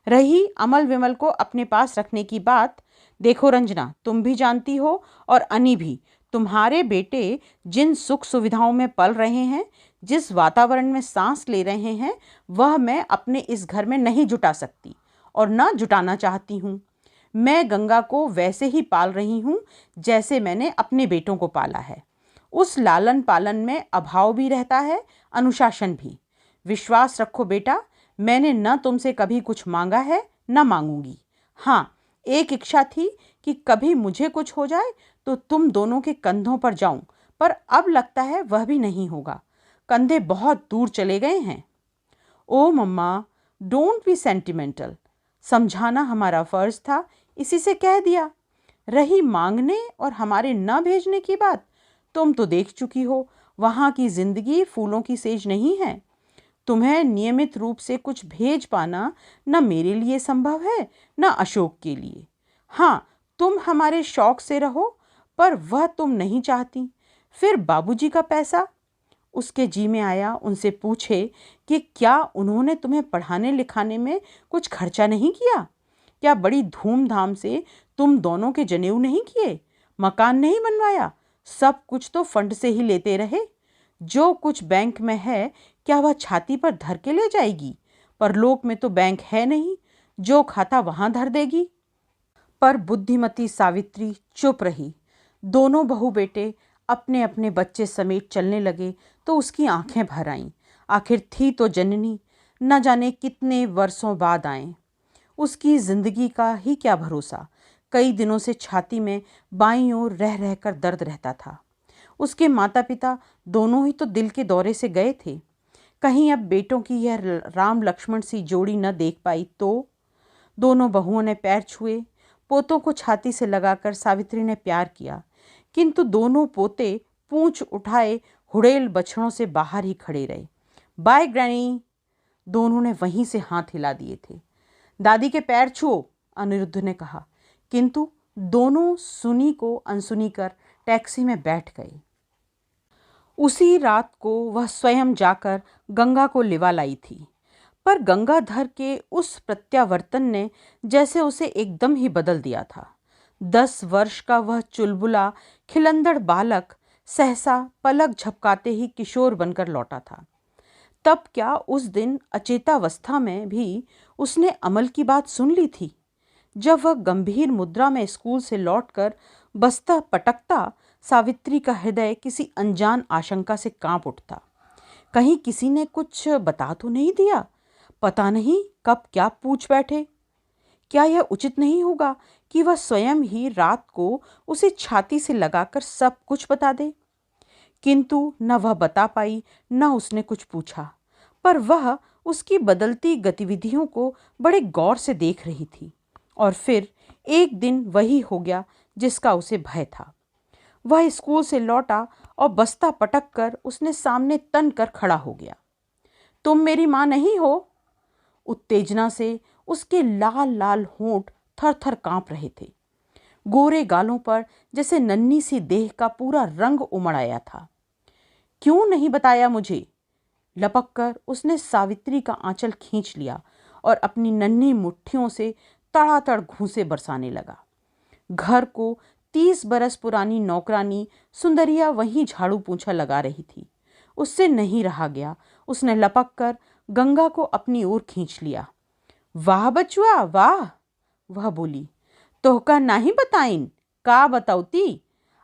रही अमल विमल को अपने पास रखने की बात, देखो रंजना, तुम भी जानती हो और अनी भी, तुम्हारे बेटे जिन सुख सुविधाओं में पल रहे हैं, जिस वातावरण में सांस ले रहे हैं, वह मैं अपने इस घर में नहीं जुटा सकती। और न जुटाना चाहती हूँ। मैं गंगा को वैसे ही पाल रही हूँ जैसे मैंने अपने बेटों को पाला है। उस लालन पालन में अभाव भी रहता है, अनुशासन भी। विश्वास रखो बेटा, मैंने न तुमसे कभी कुछ मांगा है न मांगूंगी। हाँ, एक इच्छा थी कि कभी मुझे कुछ हो जाए तो तुम दोनों के कंधों पर जाऊं, पर अब लगता है वह भी नहीं होगा। कंधे बहुत दूर चले गए हैं। ओ मम्मा, डोंट बी सेंटिमेंटल। समझाना हमारा फर्ज था, इसी से कह दिया। रही मांगने और हमारे न भेजने की बात, तुम तो देख चुकी हो, वहाँ की जिंदगी फूलों की सेज नहीं है। तुम्हें नियमित रूप से कुछ भेज पाना न मेरे लिए संभव है न अशोक के लिए। हाँ, तुम हमारे शौक से रहो, पर वह तुम नहीं चाहती। फिर बाबूजी का पैसा? उसके जी में आया उनसे पूछे कि क्या उन्होंने तुम्हें पढ़ाने लिखाने में कुछ खर्चा नहीं किया? क्या बड़ी धूमधाम से तुम दोनों के जनेऊ नहीं किए? मकान नहीं बनवाया? सब कुछ तो फंड से ही लेते रहे। जो कुछ बैंक में है, क्या वह छाती पर धर के ले जाएगी? परलोक में तो बैंक है नहीं, जो खाता वहां धर देगी। पर बुद्धिमती सावित्री चुप रही। दोनों बहू बेटे अपने अपने बच्चे समेत चलने लगे तो उसकी आंखें भर आईं। आखिर थी तो जननी, न जाने कितने वर्षों बाद आए। उसकी जिंदगी का ही क्या भरोसा। कई दिनों से छाती में बाईं ओर रह रहकर दर्द रहता था। उसके माता पिता दोनों ही तो दिल के दौरे से गए थे। कहीं अब बेटों की यह राम लक्ष्मण सी जोड़ी न देख पाई तो। दोनों बहुओं ने पैर छुए। पोतों को छाती से लगाकर सावित्री ने प्यार किया, किंतु दोनों पोते पूंछ उठाए हुड़ेल बछड़ों से बाहर ही खड़े रहे। Bye granny. दोनों ने वहीं से हाथ हिला दिए थे। दादी के पैर छुओ, अनिरुद्ध ने कहा, किंतु दोनों सुनी को अनसुनी कर टैक्सी में बैठ गए। उसी रात को वह स्वयं जाकर गंगा को लिवा लाई थी, पर गंगाधर के उस प्रत्यावर्तन ने जैसे उसे एकदम ही बदल दिया था। 10 वर्ष का वह चुलबुला खिलंदड़ बालक सहसा पलक झपकाते ही किशोर बनकर लौटा था। तब क्या उस दिन अचेतावस्था में भी उसने अमल की बात सुन ली थी? जब वह गंभीर मुद्रा में स्कूल से लौटकर बस्ता पटकता, सावित्री का हृदय किसी अनजान आशंका से कांप उठता। कहीं किसी ने कुछ बता तो नहीं दिया? पता नहीं कब क्या पूछ बैठे। क्या यह उचित नहीं होगा कि वह स्वयं ही रात को उसे छाती से लगाकर सब कुछ बता दे? किंतु न वह बता पाई, न उसने कुछ पूछा, पर वह उसकी बदलती गतिविधियों को बड़े गौर से देख रही थी। और फिर एक दिन वही हो गया जिसका उसे भय था। वह स्कूल से लौटा और बस्ता पटक कर उसने सामने तन कर खड़ा हो गया। तुम मेरी माँ नहीं हो? उत्तेजना से उसके लाल लाल होंठ थर थर कांप रहे थे। गोरे गालों पर जैसे नन्ही सी देह का पूरा रंग उमड़ आया था। क्यों नहीं बताया मुझे? लपक कर उसने सावित्री का आंचल खींच लिया और अपनी नन्ही मुट्ठियों से तड़ातड़ घूंसे बरसाने लगा। घर को 30 बरस पुरानी नौकरानी सुंदरिया वहीं झाड़ू पोंछा लगा रही थी। उससे नहीं रहा गया। उसने लपक कर गंगा को अपनी ओर खींच लिया। वाह बचुआ वाह, वह बोली। तोहका नहीं बताइन? का बताउती?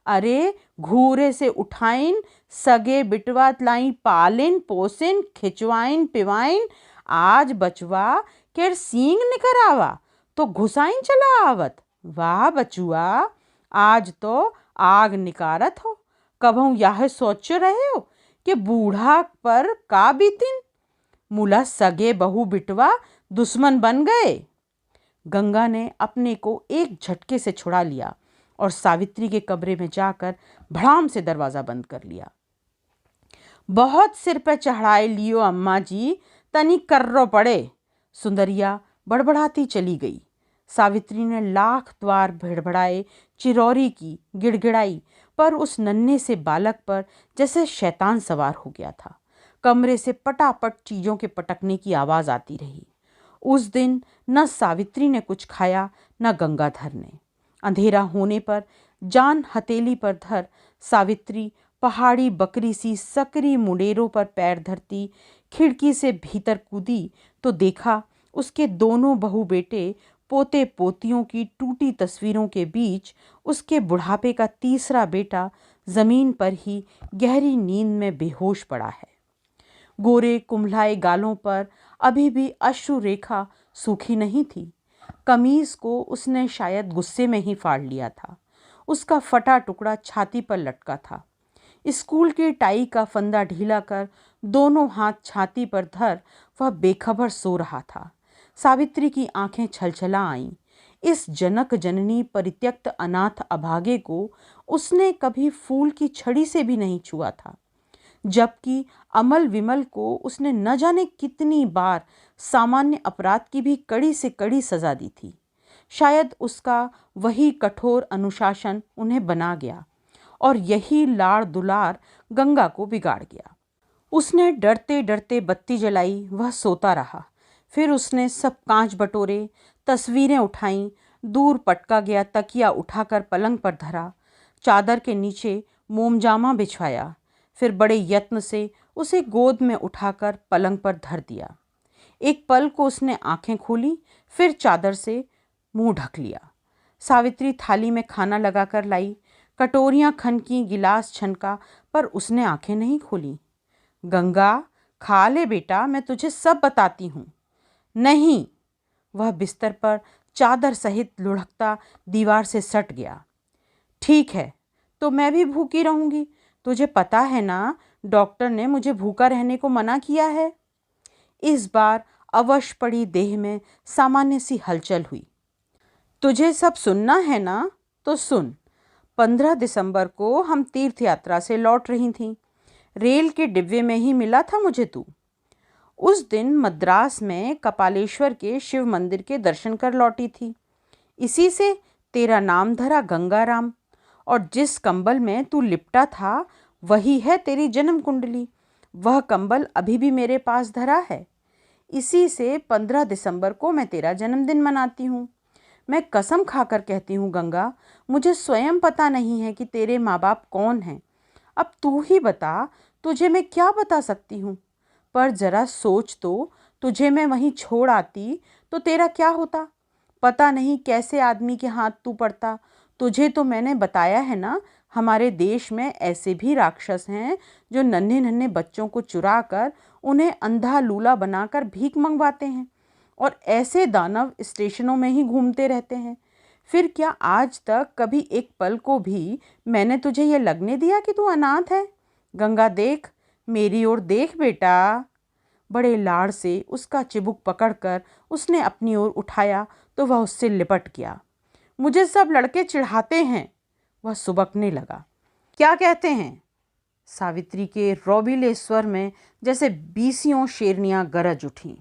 अरे घूरे से उठाइन, सगे बिटवा लाई पालिन पोसिन खिंचवाइन पिवाइन, आज बचवा केर सींग निकर आवा तो घुसाइन चला आवत। वाह बचुआ, आज तो आग निकारत हो। कभू यह सोच रहे हो कि बूढ़ा पर का बीतिन? मुला सगे बहू बिटवा दुश्मन बन गए। गंगा ने अपने को एक झटके से छुड़ा लिया और सावित्री के कमरे में जाकर भड़ाम से दरवाजा बंद कर लिया। बहुत सिर पे चढ़ाए लियो अम्मा जी, तनी कर्रो पड़े, सुंदरिया बड़बड़ाती चली गई। सावित्री ने लाख द्वार भड़बड़ाए, चिरौरी की, गिड़गिड़ाई, पर उस नन्हे से बालक पर जैसे शैतान सवार हो गया था। कमरे से पटापट चीजों के पटकने की आवाज आती रही। उस दिन न सावित्री ने कुछ खाया न गंगाधर ने। अंधेरा होने पर जान हथेली पर धर सावित्री पहाड़ी बकरी सी सकरी मुंडेरों पर पैर धरती खिड़की से भीतर कूदी तो देखा उसके दोनों बहू बेटे पोते पोतियों की टूटी तस्वीरों के बीच उसके बुढ़ापे का तीसरा बेटा जमीन पर ही गहरी नींद में बेहोश पड़ा है। गोरे कुम्हलाए गालों पर अभी भी अश्रु रेखा सूखी नहीं थी। कमीज को उसने शायद गुस्से में ही फाड़ लिया था। उसका फटा टुकड़ा छाती पर लटका था। स्कूल की टाई का फंदा ढीला कर दोनों हाथ छाती पर धर वह बेखबर सो रहा था। सावित्री की आंखें छलछला आईं। इस जनक जननी परित्यक्त अनाथ अभागे को उसने कभी फूल की छड़ी से भी नहीं छुआ था, जबकि अमल विमल को उसने न जाने कितनी बार सामान्य अपराध की भी कड़ी से कड़ी सजा दी थी। शायद उसका वही कठोर अनुशासन उन्हें बना गया और यही लाड़ दुलार गंगा को बिगाड़ गया। उसने डरते डरते बत्ती जलाई, वह सोता रहा। फिर उसने सब कांच बटोरे, तस्वीरें उठाईं, दूर पटका गया तकिया उठाकर पलंग पर धरा, चादर के नीचे मोमजामा बिछवाया, फिर बड़े यत्न से उसे गोद में उठाकर पलंग पर धर दिया। एक पल को उसने आंखें खोली, फिर चादर से मुंह ढक लिया। सावित्री थाली में खाना लगाकर लाई, कटोरियां खनकी, गिलास छनका, पर उसने आंखें नहीं खोली। गंगा, खा ले बेटा, मैं तुझे सब बताती हूँ। नहीं, वह बिस्तर पर चादर सहित लुढ़कता दीवार से सट गया। ठीक है, तो मैं भी भूखी रहूंगी। तुझे पता है ना, डॉक्टर ने मुझे भूखा रहने को मना किया है। इस बार अवश पड़ी देह में सामान्य सी हलचल हुई। तुझे सब सुनना है ना, तो सुन। 15 दिसंबर को हम तीर्थ यात्रा से लौट रही थीं। रेल के डिब्बे में ही मिला था मुझे तू। उस दिन मद्रास में कपालेश्वर के शिव मंदिर के दर्शन कर लौटी थी। इसी से तेरा नाम धरा गंगाराम, और जिस कंबल में तू लिपटा था वही है तेरी जन्म कुंडली। वह कंबल अभी भी मेरे पास धरा है। इसी से 15 दिसंबर को मैं तेरा जन्मदिन मनाती हूँ। मैं कसम खाकर कहती हूँ गंगा, मुझे स्वयं पता नहीं है कि तेरे माँ बाप कौन हैं। अब तू ही बता, तुझे मैं क्या बता सकती हूँ। पर जरा सोच तो, तुझे मैं वहीं छोड़ आती तो तेरा क्या होता। पता नहीं कैसे आदमी के हाथ तू पड़ता। तुझे तो मैंने बताया है ना, हमारे देश में ऐसे भी राक्षस हैं जो नन्हे नन्हे बच्चों को चुरा कर उन्हें अंधा लूला बनाकर भीख मंगवाते हैं, और ऐसे दानव स्टेशनों में ही घूमते रहते हैं। फिर क्या आज तक कभी एक पल को भी मैंने तुझे ये लगने दिया कि तू अनाथ है। गंगा देख, मेरी ओर देख बेटा। बड़े लाड़ से उसका चिबुक पकड़कर उसने अपनी ओर उठाया तो वह उससे लिपट गया। मुझे सब लड़के चिढ़ाते हैं, वह सुबकने लगा। क्या कहते हैं? सावित्री के रौबीले स्वर में जैसे 20 शेरनियां गरज उठीं।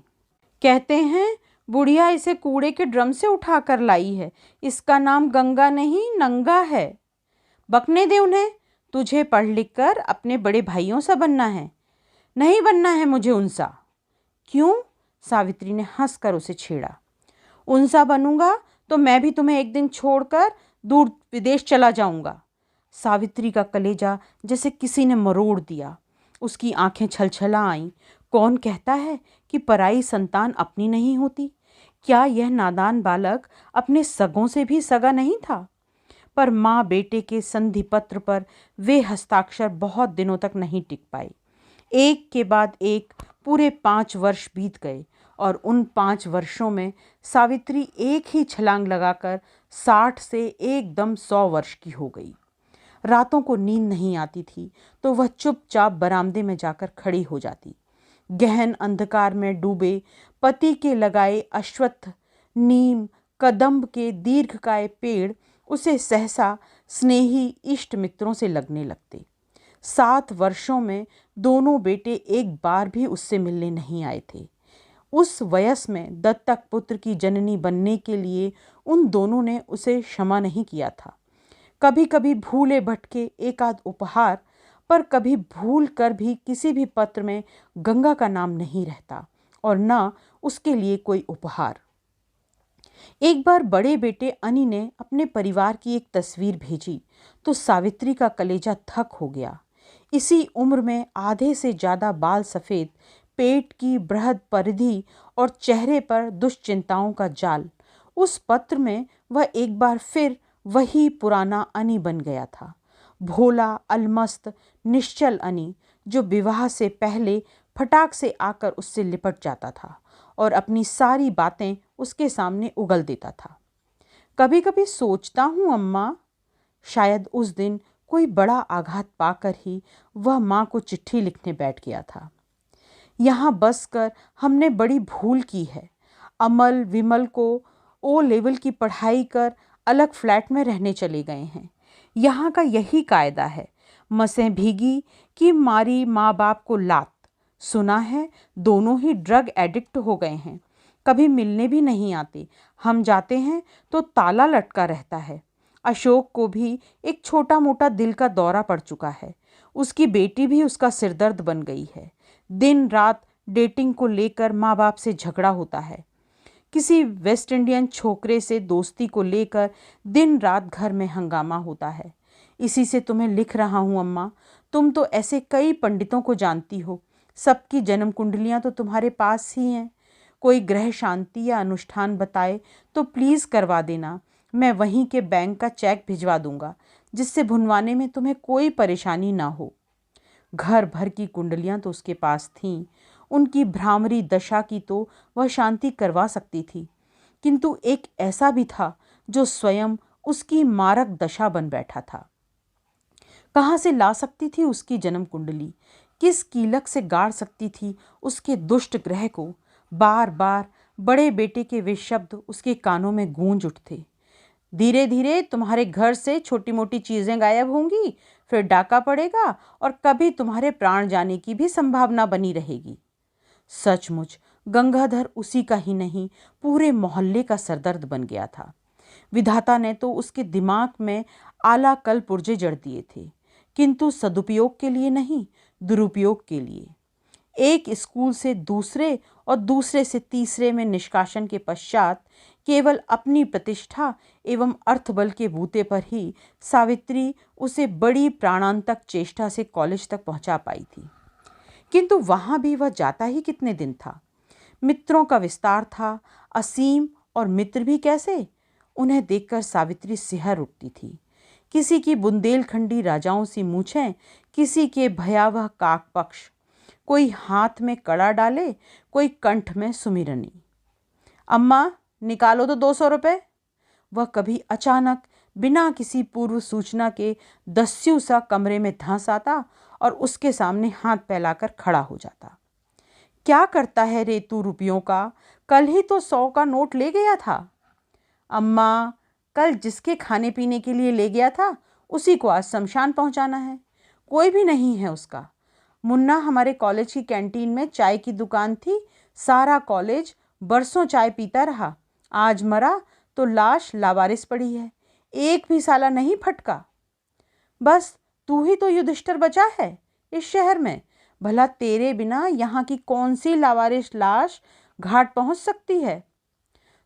कहते हैं बुढ़िया इसे कूड़े के ड्रम से उठा कर लाई है। इसका नाम गंगा नहीं, नंगा है। बकने दे उन्हें। तुझे पढ़ लिख कर अपने बड़े भाइयों सा बनना है। नहीं बनना है मुझे उनसा। क्यों? सावित्री ने हंसकर उसे छेड़ा। उनसा बनूंगा तो मैं भी तुम्हें एक दिन छोड़कर दूर विदेश चला जाऊंगा। सावित्री का कलेजा जैसे किसी ने मरोड़ दिया। उसकी आंखें छलछला आईं। कौन कहता है कि पराई संतान अपनी नहीं होती? क्या यह नादान बालक अपने सगों से भी सगा नहीं था? पर माँ बेटे के संधि पत्र पर वे हस्ताक्षर बहुत दिनों तक नहीं टिक पाए। एक के बाद एक पूरे 5 वर्ष बीत गए, और उन 5 वर्षों में सावित्री एक ही छलांग लगाकर 60 से एकदम 100 वर्ष की हो गई। रातों को नींद नहीं आती थी तो वह चुपचाप बरामदे में जाकर खड़ी हो जाती। गहन अंधकार में डूबे पति के लगाए अश्वत्थ, नीम, कदम्ब के दीर्घकाय पेड़ उसे सहसा स्नेही इष्ट मित्रों से लगने लगते। 7 वर्षों में दोनों बेटे एक बार भी उससे मिलने नहीं आए थे। उस वयस में दत्तक पुत्र की जननी बनने के लिए उन दोनों ने उसे क्षमा नहीं किया था। कभी कभी भूले भटके एकाध उपहार, पर कभी भूल कर भी किसी भी पत्र में गंगा का नाम नहीं रहता, और न उसके लिए कोई उपहार। एक बार बड़े बेटे अनी ने अपने परिवार की एक तस्वीर भेजी तो सावित्री का कलेजा थक हो गया। इसी उम्र में आधे से ज़्यादा बाल सफ़ेद, पेट की बृहद परिधि और चेहरे पर दुश्चिंताओं का जाल। उस पत्र में वह एक बार फिर वही पुराना अनी बन गया था, भोला, अलमस्त, निश्चल अनी, जो विवाह से पहले फटाक से आकर उससे लिपट जाता था और अपनी सारी बातें उसके सामने उगल देता था। कभी कभी सोचता हूँ अम्मा, शायद उस दिन कोई बड़ा आघात पाकर ही वह माँ को चिट्ठी लिखने बैठ गया था। यहाँ बसकर हमने बड़ी भूल की है। अमल विमल को ओ लेवल की पढ़ाई कर अलग फ्लैट में रहने चले गए हैं। यहाँ का यही कायदा है, मसें भीगी कि मारी माँ बाप को लात। सुना है दोनों ही ड्रग एडिक्ट हो गए हैं, कभी मिलने भी नहीं आते। हम जाते हैं तो ताला लटका रहता है। अशोक को भी एक छोटा मोटा दिल का दौरा पड़ चुका है। उसकी बेटी भी उसका सिरदर्द बन गई है। दिन रात डेटिंग को लेकर माँ बाप से झगड़ा होता है। किसी वेस्ट इंडियन छोकरे से दोस्ती को लेकर दिन रात घर में हंगामा होता है। इसी से तुम्हें लिख रहा हूँ अम्मा। तुम तो ऐसे कई पंडितों को जानती हो, सबकी जन्म कुंडलियाँ तो तुम्हारे पास ही हैं। कोई ग्रह शांति या अनुष्ठान बताए तो प्लीज़ करवा देना। मैं वहीं के बैंक का चेक भिजवा दूंगा, जिससे भुनवाने में तुम्हें कोई परेशानी ना हो। घर भर की कुंडलियाँ तो उसके पास थीं। उनकी भ्रामरी दशा की तो वह शांति करवा सकती थी, किंतु एक ऐसा भी था जो स्वयं उसकी मारक दशा बन बैठा था। कहाँ से ला सकती थी उसकी जन्म कुंडली? किस कीलक से गाड़ सकती थी उसके दुष्ट ग्रह को? बार बार बड़े बेटे के वे शब्द उसके कानों में गूंज उठते, धीरे धीरे तुम्हारे घर से छोटी मोटी चीजें गायब होंगी, फिर डाका पड़ेगा और कभी तुम्हारे प्राण जाने की भी संभावना बनी रहेगी। सचमुच गंगाधर उसी का ही नहीं, पूरे मोहल्ले का सरदर्द बन गया था। विधाता ने तो उसके दिमाग में आला कल पुर्जे जड़ दिए थे, किंतु सदुपयोग के लिए नहीं, दुरुपयोग के लिए। एक स्कूल से दूसरे और दूसरे से तीसरे में निष्कासन के पश्चात केवल अपनी प्रतिष्ठा एवं अर्थबल के बूते पर ही सावित्री उसे बड़ी प्राणांतक चेष्टा से कॉलेज तक पहुंचा पाई थी। किंतु वहां भी वह जाता ही कितने दिन था। मित्रों का विस्तार था असीम, और मित्र भी कैसे। उन्हें देखकर सावित्री सिहर उठती थी। किसी की बुंदेलखंडी राजाओं सी मूछें, किसी के भयावह काक पक्ष, कोई हाथ में कड़ा डाले, कोई कंठ में सुमिरनी। अम्मा निकालो तो 200 रुपये। वह कभी अचानक बिना किसी पूर्व सूचना के दस्यु सा कमरे में धंस आता और उसके सामने हाथ फैलाकर खड़ा हो जाता। क्या करता है रे तू रुपयों का? कल ही तो 100 का नोट ले गया था। अम्मा, कल जिसके खाने पीने के लिए ले गया था उसी को आज शमशान पहुंचाना है। कोई भी नहीं है उसका। मुन्ना हमारे कॉलेज की कैंटीन में चाय की दुकान थी, सारा कॉलेज बरसों चाय पीता रहा। आज मरा तो लाश लावारिस पड़ी है, एक भी साला नहीं फटका। बस तू ही तो युधिष्ठिर बचा है इस शहर में। भला तेरे बिना यहाँ की कौन सी लावारिस लाश घाट पहुँच सकती है?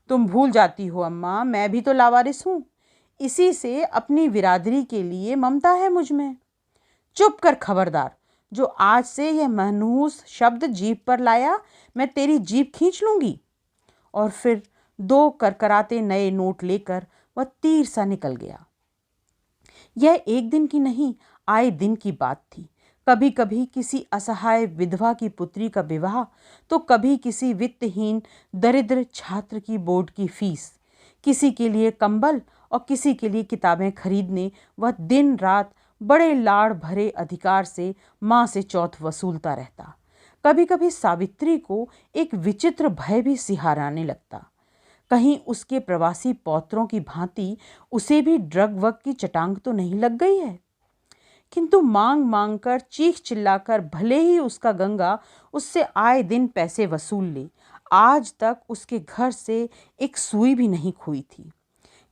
तुम भूल जाती हो अम्मा, मैं भी तो लावारिस हूँ। इसी से अपनी बिरादरी के लिए ममता है मुझ में। चुप कर खबरदार, जो आज से यह मनहूस शब्द जीभ पर लाया, मैं तेरी जीभ खींच लूंगी। और फिर 2 करकराते नए नोट लेकर वह तीर सा निकल गया। यह एक दिन की नहीं, आए दिन की बात थी। कभी कभी किसी असहाय विधवा की पुत्री का विवाह, तो कभी किसी वित्तहीन दरिद्र छात्र की बोर्ड की फीस, किसी के लिए कंबल और किसी के लिए किताबें खरीदने वह दिन रात बड़े लाड़ भरे अधिकार से माँ से चौथ वसूलता रहता। कभी कभी सावित्री को एक विचित्र भय भी सिहाराने लगता। कहीं उसके प्रवासी पौत्रों की भांति उसे भी ड्रग वग की चटांग तो नहीं लग गई है। किंतु मांग मांग कर, चीख चिल्लाकर भले ही उसका गंगा उससे आए दिन पैसे वसूल ले, आज तक उसके घर से एक सुई भी नहीं खोई थी।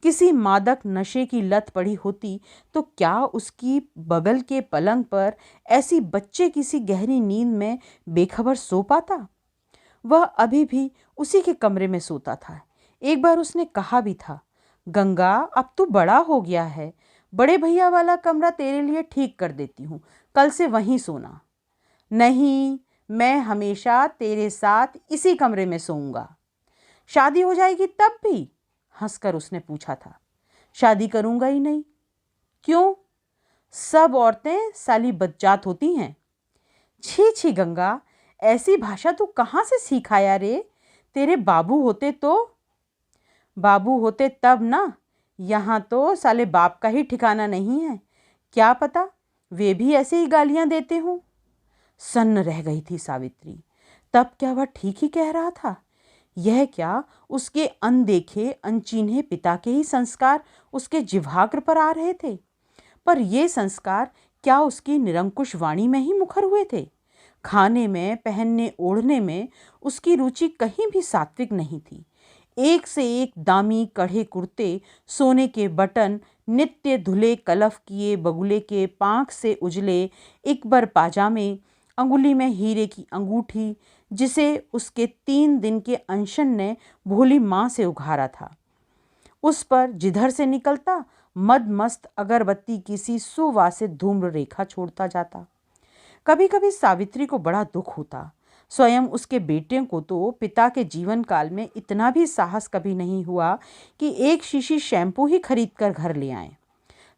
किसी मादक नशे की लत पड़ी होती तो क्या उसकी बगल के पलंग पर ऐसी बच्चे किसी गहरी नींद में बेखबर सो पाता? वह अभी भी उसी के कमरे में सोता था। एक बार उसने कहा भी था, गंगा अब तू बड़ा हो गया है, बड़े भैया वाला कमरा तेरे लिए ठीक कर देती हूँ, कल से वहीं सोना। नहीं, मैं हमेशा तेरे साथ इसी कमरे में सोऊंगा। शादी हो जाएगी तब भी? हंसकर उसने पूछा था। शादी करूंगा ही नहीं। क्यों? सब औरतें साली बदजात होती हैं। छी छी गंगा, ऐसी भाषा तू कहाँ से सीख आया रे? तेरे बाबू होते तो? बाबू होते तब ना। यहाँ तो साले बाप का ही ठिकाना नहीं है। क्या पता वे भी ऐसे ही गालियां देते हों। सन्न रह गई थी सावित्री। तब क्या वह ठीक ही कह रहा था? यह क्या उसके अनदेखे अनचिन्हे पिता के ही संस्कार उसके जिह्वाग्र पर आ रहे थे? पर ये संस्कार क्या उसकी निरंकुश वाणी में ही मुखर हुए थे? खाने में, पहनने ओढ़ने में उसकी रुचि कहीं भी सात्विक नहीं थी। एक से एक दामी कढ़े कुर्ते, सोने के बटन, नित्य धुले कलफ किए बगुले के पांख से उजले इकबर पाजामे, अंगुली में हीरे की अंगूठी जिसे उसके 3 दिन के अनशन ने भोली माँ से उघारा था। उस पर जिधर से निकलता मद मस्त अगरबत्ती किसी सुवासित धूम्र रेखा छोड़ता जाता। कभी कभी सावित्री को बड़ा दुख होता। स्वयं उसके बेटे को तो पिता के जीवन काल में इतना भी साहस कभी नहीं हुआ कि एक शीशी शैम्पू ही खरीद कर घर ले आए।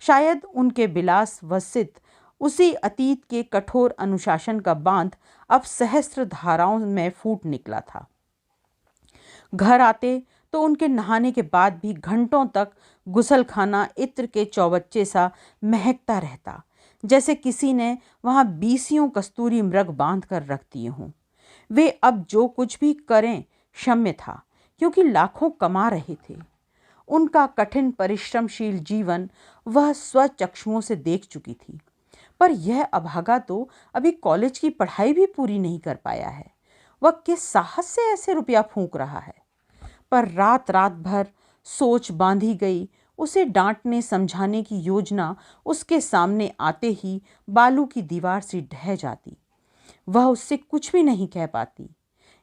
शायद उनके विलास वसित उसी अतीत के कठोर अनुशासन का बांध अब सहस्त्र धाराओं में फूट निकला था। घर आते तो उनके नहाने के बाद भी घंटों तक गुसलखाना इत्र के चौबच्चे सा महकता रहता, जैसे किसी ने वहां 20 कस्तूरी मृग बांध कर रख दिए हों। वे अब जो कुछ भी करें क्षम्य था, क्योंकि लाखों कमा रहे थे। उनका कठिन परिश्रमशील जीवन वह स्वचक्षुओं से देख चुकी थी। पर यह अभागा तो अभी कॉलेज की पढ़ाई भी पूरी नहीं कर पाया है। वह किस साहस से ऐसे रुपया फूंक रहा है? पर रात रात भर सोच बांधी गई। उसे डांटने समझाने की योजना उसके सामने आते ही बालू की दीवार सी ढह जाती। वह उससे कुछ भी नहीं कह पाती।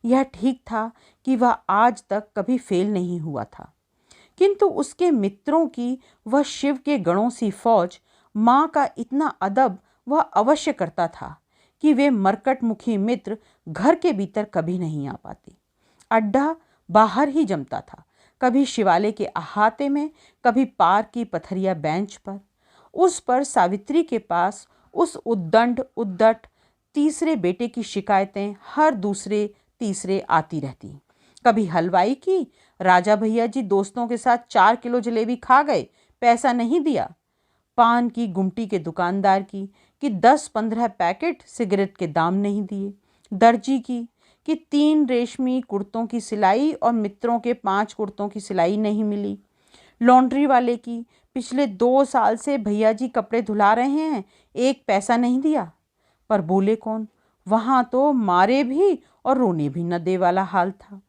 यह ठीक था कि वह आज तक कभी फेल नहीं हुआ था, किंतु उसके मित्रों की वह शिव के गणों सी फौज, माँ का इतना अदब वह अवश्य करता था कि वे मरकटमुखी मित्र घर के भीतर कभी नहीं आ पाते। अड्डा बाहर ही जमता था, कभी शिवालय के अहाते में, कभी पार्क की पथरिया बेंच पर। उस पर सावित्री के पास उस उद्दंड उद्दट तीसरे बेटे की शिकायतें हर दूसरे तीसरे आती रहती। कभी हलवाई की, राजा भैया जी दोस्तों के साथ 4 किलो जलेबी खा गए, पैसा नहीं दिया। पान की गुमटी के दुकानदार की कि 10-15 पैकेट सिगरेट के दाम नहीं दिए। दर्जी की कि 3 रेशमी कुर्तों की सिलाई और मित्रों के 5 कुर्तों की सिलाई नहीं मिली। लॉन्ड्री वाले की पिछले 2 साल से भैया जी कपड़े धुला रहे हैं, 1 पैसा नहीं दिया। पर बोले कौन? वहां तो मारे भी और रोने भी न दे वाला हाल था।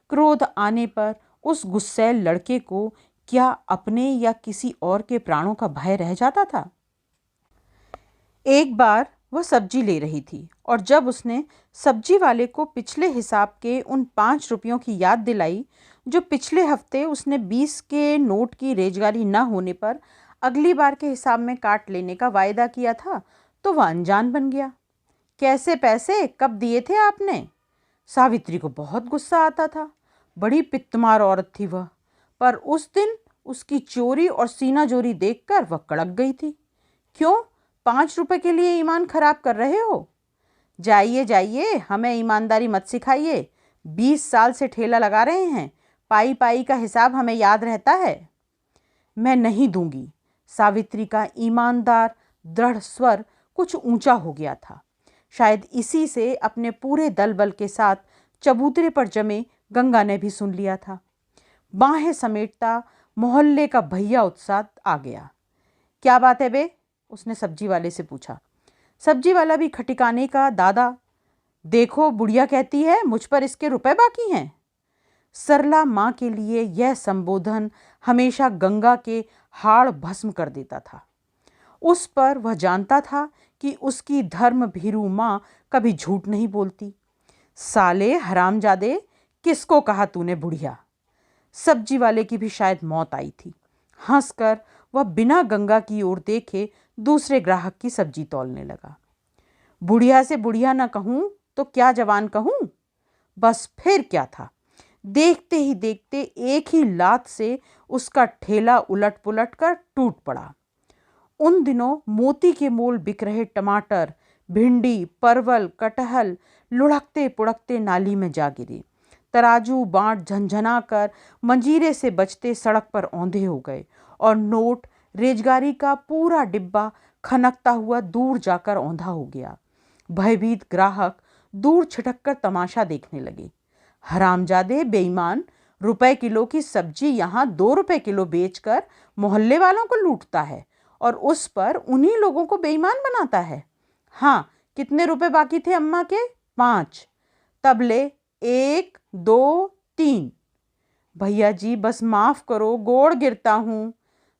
क्रोध आने पर उस गुस्सैल लड़के को क्या अपने या किसी और के प्राणों का भय रह जाता था? एक बार वह सब्जी ले रही थी और जब उसने सब्जी वाले को पिछले हिसाब के उन 5 रुपयों की याद दिलाई जो पिछले हफ्ते उसने 20 के नोट की रेजगारी न होने पर अगली बार के हिसाब में काट लेने का वायदा किया था, तो वह अनजान बन गया। कैसे पैसे कब दिए थे आपने? सावित्री को बहुत गुस्सा आता था। बड़ी पित्तमार औरत थी वह, पर उस दिन उसकी चोरी और सीना जोरी देखकर वह कड़क गई थी। क्यों 5 रुपए के लिए ईमान खराब कर रहे हो? जाइए जाइए, हमें ईमानदारी मत सिखाइए। 20 साल से ठेला लगा रहे हैं, पाई पाई का हिसाब हमें याद रहता है। मैं नहीं दूंगी। सावित्री का ईमानदार दृढ़ स्वर कुछ ऊंचा हो गया था। शायद इसी से अपने पूरे दल बल के साथ चबूतरे पर जमे गंगा ने भी सुन लिया था। बाहें समेटता मोहल्ले का भैया उत्साह आ गया। क्या बात है बे? उसने सब्जी वाले से पूछा। सब्जी वाला भी खटिकाने का, दादा देखो बुढ़िया कहती है मुझ पर इसके रुपए बाकी हैं। सरला माँ के लिए यह संबोधन हमेशा गंगा के हाड़ भस्म कर देता था। उस पर वह जानता था कि उसकी धर्म भीरू माँ कभी झूठ नहीं बोलती। साले हरामजादे, किसको कहा तूने बुढ़िया? सब्जी वाले की भी शायद मौत आई थी। हंसकर वह बिना गंगा की ओर देखे दूसरे ग्राहक की सब्जी तौलने लगा। बुढ़िया से बुढ़िया न कहूं तो क्या जवान कहूँ। बस फिर क्या था, देखते ही देखते एक ही लात से उसका ठेला उलट पुलट कर टूट पड़ा। उन दिनों मोती के मोल बिक रहे टमाटर, भिंडी, परवल, कटहल लुढ़कते पुढ़कते नाली में जा गिरे। तराजू बांट झंझना कर मंजीरे से बचते सड़क पर औंधे हो गए और नोट, रेजगारी का पूरा डिब्बा खनकता हुआ दूर जाकर औंधा हो गया। भयभीत ग्राहक दूर छिटक कर तमाशा देखने लगे। हरामजादे बेईमान, रुपए किलो की सब्जी यहाँ 2 रुपए किलो बेचकर मोहल्ले वालों को लूटता है और उस पर उन्हीं लोगों को बेईमान बनाता है। हाँ, कितने रुपए बाकी थे अम्मा के? 5। तब ले 1, 2, 3। भैया जी बस माफ करो, गोड़ गिरता हूँ।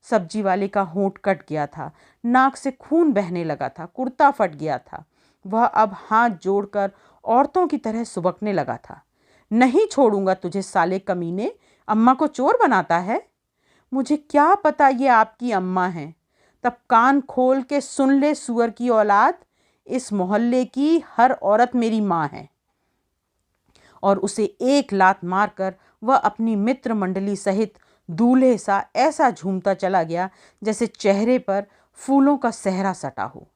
सब्जी वाले का होंठ कट गया था, नाक से खून बहने लगा था, कुर्ता फट गया था। वह अब हाथ जोड़कर औरतों की तरह सुबकने लगा था। नहीं छोड़ूंगा तुझे साले कमीने, अम्मा को चोर बनाता है। मुझे क्या पता ये आपकी अम्मा है। तब कान खोल के सुन ले सुअर की औलाद, इस मोहल्ले की हर औरत मेरी माँ है। और उसे एक लात मारकर वह अपनी मित्र मंडली सहित दूल्हे सा ऐसा झूमता चला गया जैसे चेहरे पर फूलों का सहरा सटा हो।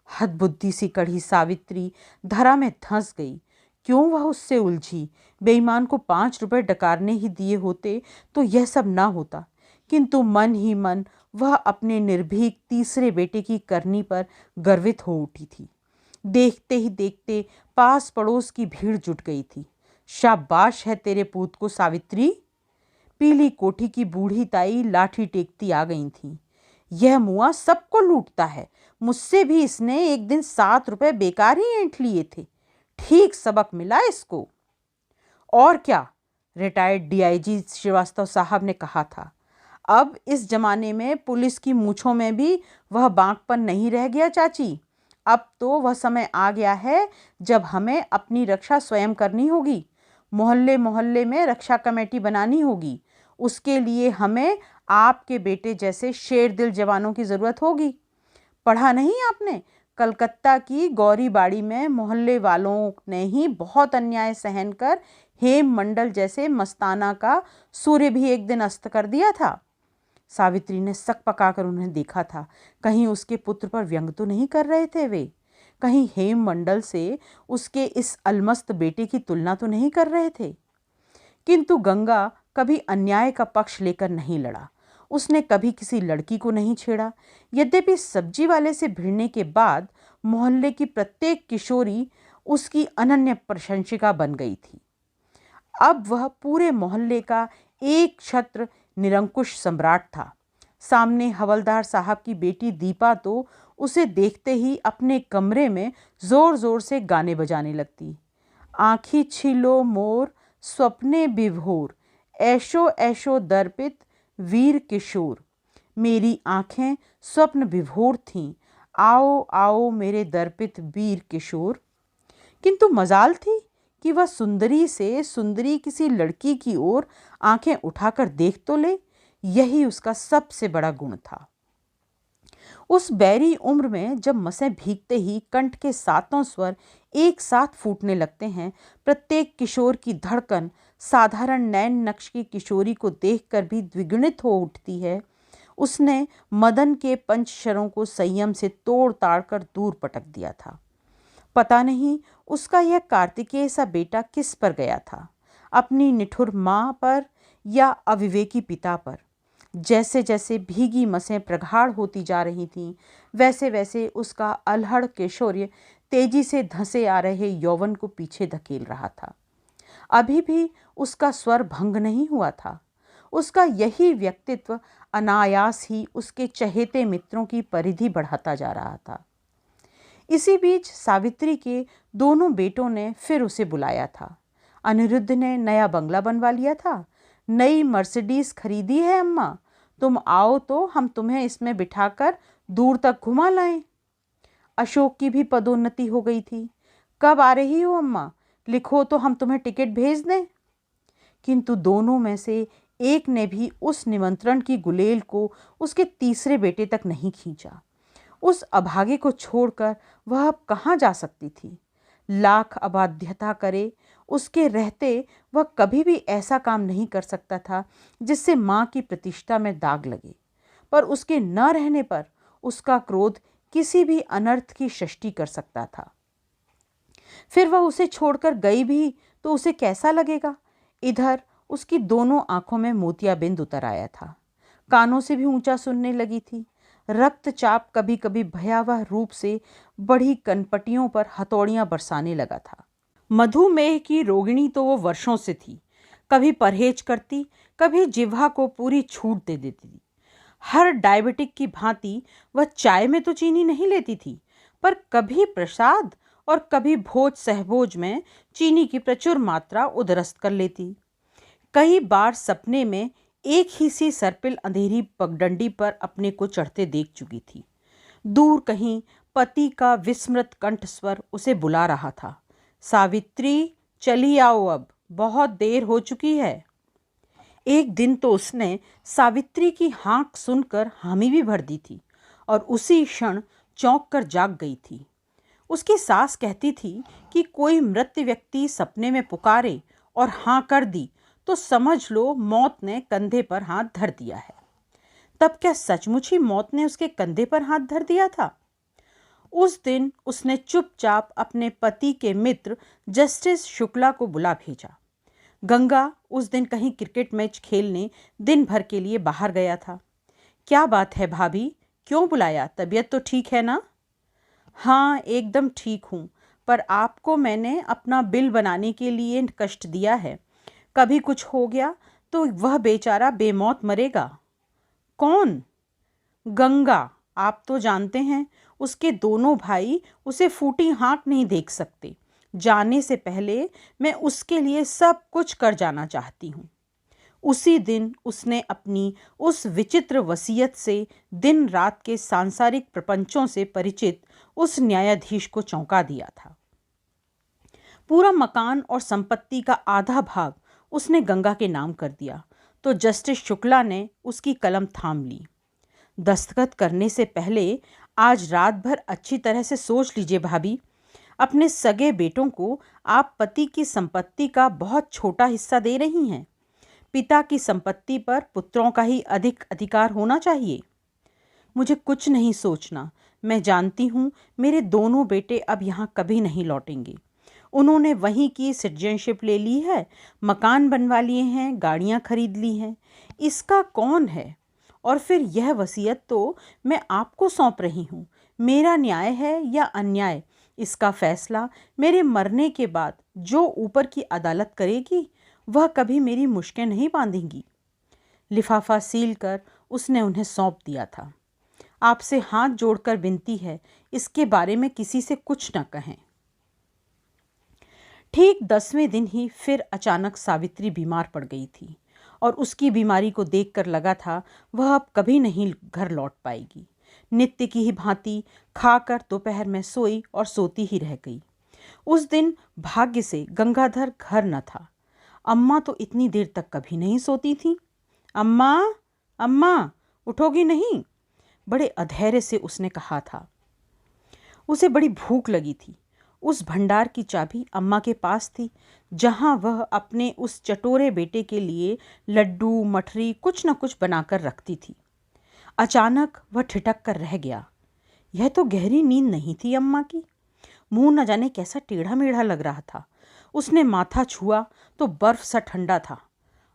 हदबुद्धि सी कढ़ी सावित्री धरा में धंस गई। क्यों वह उससे उलझी? बेईमान को 5 रुपए डकारने ही दिए होते तो यह सब ना होता। किंतु मन ही मन वह अपने निर्भीक तीसरे बेटे की करनी पर गर्वित हो उठी थी। देखते ही देखते पास पड़ोस की भीड़ जुट गई थी। शाबाश है तेरे पूत को सावित्री। पीली कोठी की बूढ़ी ताई लाठी टेकती आ गई थी। यह मुआ सबको लूटता है, मुझसे भी इसने एक दिन 7 रुपए बेकार ही ऐंठ लिए थे। ठीक सबक मिला इसको। और क्या, रिटायर्ड डीआईजी श्रीवास्तव साहब ने कहा था। अब इस जमाने में पुलिस की मूछों में भी वह बांकपन नहीं रह गया चाची। अब तो वह समय आ गया है जब हमें अपनी रक्षा स्वयं करनी होगी। मोहल्ले मोहल्ले में रक्षा कमेटी बनानी होगी। उसके लिए हमें आपके बेटे जैसे शेर दिल जवानों की जरूरत होगी। पढ़ा नहीं आपने, कलकत्ता की गौरीबाड़ी में मोहल्ले वालों ने ही बहुत अन्याय सहन कर हेम मंडल जैसे मस्ताना का सूर्य भी एक दिन अस्त कर दिया था। सावित्री ने सक पकाकर उन्हें देखा था। कहीं उसके पुत्र पर व्यंग तो नहीं कर रहे थे वे? कहीं हेम मंडल से उसके इस अलमस्त बेटे की तुलना तो नहीं कर रहे थे? किंतु गंगा कभी अन्याय का पक्ष लेकर नहीं लड़ा। उसने कभी किसी लड़की को नहीं छेड़ा। यद्यपि सब्जी वाले से भिड़ने के बाद मोहल्ले की प्रत्येक किशोरी उसकी अनन्य प्रशंसिका बन गई थी। अब वह पूरे मोहल्ले का एक छत्र निरंकुश सम्राट था। सामने हवलदार साहब की बेटी दीपा तो उसे देखते ही अपने कमरे में जोर जोर से गाने बजाने लगती। आँखी छीलो मोर स्वप्ने विभोर, ऐशो ऐशो दर्पित वीर किशोर। मेरी आँखें स्वप्न विभोर थीं, आओ आओ मेरे दर्पित वीर किशोर। किंतु मजाल थी कि वह सुंदरी से सुंदरी किसी लड़की की ओर आंखें उठाकर देख तो ले। यही उसका सबसे बड़ा गुण था। उस बैरी उम्र में जब मसें भीगते ही कंठ के 7 स्वर एक साथ फूटने लगते हैं, प्रत्येक किशोर की धड़कन साधारण नैन नक्श की किशोरी को देखकर भी द्विगुणित हो उठती है। उसने मदन के पंचशरों को संयम से तोड़ ताड़ कर दूर पटक दिया था। पता नहीं उसका यह कार्तिकेय सा बेटा किस पर गया था, अपनी निठुर माँ पर या अविवेकी पिता पर। जैसे जैसे भीगी मसें प्रगाढ़ होती जा रही थीं, वैसे वैसे उसका अलहड़ किशोर्य तेजी से धंसे आ रहे यौवन को पीछे धकेल रहा था। अभी भी उसका स्वर भंग नहीं हुआ था। उसका यही व्यक्तित्व अनायास ही उसके चहेते मित्रों की परिधि बढ़ाता जा रहा था। इसी बीच सावित्री के दोनों बेटों ने फिर उसे बुलाया था। अनिरुद्ध ने नया बंगला बनवा लिया था। नई मर्सिडीज खरीदी है अम्मा, तुम आओ तो हम तुम्हें इसमें बिठाकर दूर तक घुमा लाएं। अशोक की भी पदोन्नति हो गई थी। कब आ रही हो अम्मा, लिखो तो हम तुम्हें टिकट भेज दें। किंतु दोनों में से एक ने भी उस निमंत्रण की गुलेल को उसके तीसरे बेटे तक नहीं खींचा। उस अभागे को छोड़कर वह अब कहाँ जा सकती थी? लाख अबाध्यता करे, उसके रहते वह कभी भी ऐसा काम नहीं कर सकता था जिससे माँ की प्रतिष्ठा में दाग लगे। पर उसके न रहने पर उसका क्रोध किसी भी अनर्थ की सृष्टि कर सकता था। फिर वह उसे छोड़कर गई भी तो उसे कैसा लगेगा। इधर उसकी दोनों आंखों में मोतियाबिंद उतर आया था, कानों से भी ऊंचा सुनने लगी थी। रक्तचाप कभी कभी भयावह रूप से बढ़ी कनपटियों पर हथौड़ियां बरसाने लगा था। मधुमेह की रोगिणी तो वो वर्षों से थी। कभी परहेज करती, कभी जिह्वा को पूरी छूट दे देती थी। हर डायबिटिक की भांति वह चाय में तो चीनी नहीं लेती थी, पर कभी प्रसाद और कभी भोज सहभोज में चीनी की प्रचुर मात्रा उदरस्त कर लेती। कई बार सपने में एक ही सी सर्पिल अंधेरी पगडंडी पर अपने को चढ़ते देख चुकी थी। दूर कहीं पति का विस्मृत कंठस्वर उसे बुला रहा था, सावित्री चली आओ, अब बहुत देर हो चुकी है। एक दिन तो उसने सावित्री की हाँक सुनकर हामी भी भर दी थी और उसी क्षण चौंक कर जाग गई थी। उसकी सास कहती थी कि कोई मृत व्यक्ति सपने में पुकारे और हाँ कर दी तो समझ लो मौत ने कंधे पर हाथ धर दिया है। तब क्या सचमुच ही मौत ने उसके कंधे पर हाथ धर दिया था? उस दिन उसने चुपचाप अपने पति के मित्र जस्टिस शुक्ला को बुला भेजा। गंगा उस दिन कहीं क्रिकेट मैच खेलने दिन भर के लिए बाहर गया था। क्या बात है भाभी, क्यों बुलाया? तबीयत तो ठीक है ना? हाँ, एकदम ठीक हूँ, पर आपको मैंने अपना बिल बनाने के लिए कष्ट दिया है। कभी कुछ हो गया तो वह बेचारा बेमौत मरेगा। कौन? गंगा। आप तो जानते हैं, उसके दोनों भाई उसे फूटी हाँक नहीं देख सकते। जाने से पहले मैं उसके लिए सब कुछ कर जाना चाहती हूँ। उसी दिन उसने अपनी उस विचित्र वसीयत से दिन रात के सांसारिक प्रपंचों से परिचित उस न्यायाधीश को चौंका दिया था। पूरा मकान और संपत्ति का आधा भाग उसने गंगा के नाम कर दिया तो जस्टिस शुक्ला ने उसकी कलम थाम ली। दस्तखत करने से पहले आज रात भर अच्छी तरह से सोच लीजिए भाभी। अपने सगे बेटों को आप पति की संपत्ति का बहुत छोटा हिस्सा दे रही हैं। पिता की संपत्ति पर पुत्रों का ही अधिक अधिकार होना चाहिए। मुझे कुछ नहीं सोचना। मैं जानती हूँ मेरे दोनों बेटे अब यहाँ कभी नहीं लौटेंगे। उन्होंने वहीं की सिटीजनशिप ले ली है, मकान बनवा लिए हैं, गाड़ियाँ खरीद ली हैं। इसका कौन है? और फिर यह वसीयत तो मैं आपको सौंप रही हूँ। मेरा न्याय है या अन्याय, इसका फैसला मेरे मरने के बाद जो ऊपर की अदालत करेगी, वह कभी मेरी मुश्कें नहीं बांधेगी। लिफाफा सील कर उसने उन्हें सौंप दिया था। आपसे हाथ जोड़कर विनती है, इसके बारे में किसी से कुछ न कहें। ठीक 10वें दिन ही फिर अचानक सावित्री बीमार पड़ गई थी और उसकी बीमारी को देखकर लगा था वह अब कभी नहीं घर लौट पाएगी। नित्य की ही भांति खाकर दोपहर में सोई और सोती ही रह गई। उस दिन भाग्य से गंगाधर घर न था। अम्मा तो इतनी देर तक कभी नहीं सोती थी। अम्मा, अम्मा, उठोगी नहीं? बड़े अधैर्य से उसने कहा था। उसे बड़ी भूख लगी थी। उस भंडार की चाबी अम्मा के पास थी, जहां वह अपने उस चटोरे बेटे के लिए लड्डू मठरी कुछ न कुछ बनाकर रखती थी। अचानक वह ठिठक कर रह गया। यह तो गहरी नींद नहीं थी अम्मा की। मुंह न जाने कैसा टेढ़ा मेढ़ा लग रहा था। उसने माथा छुआ तो बर्फ सा ठंडा था।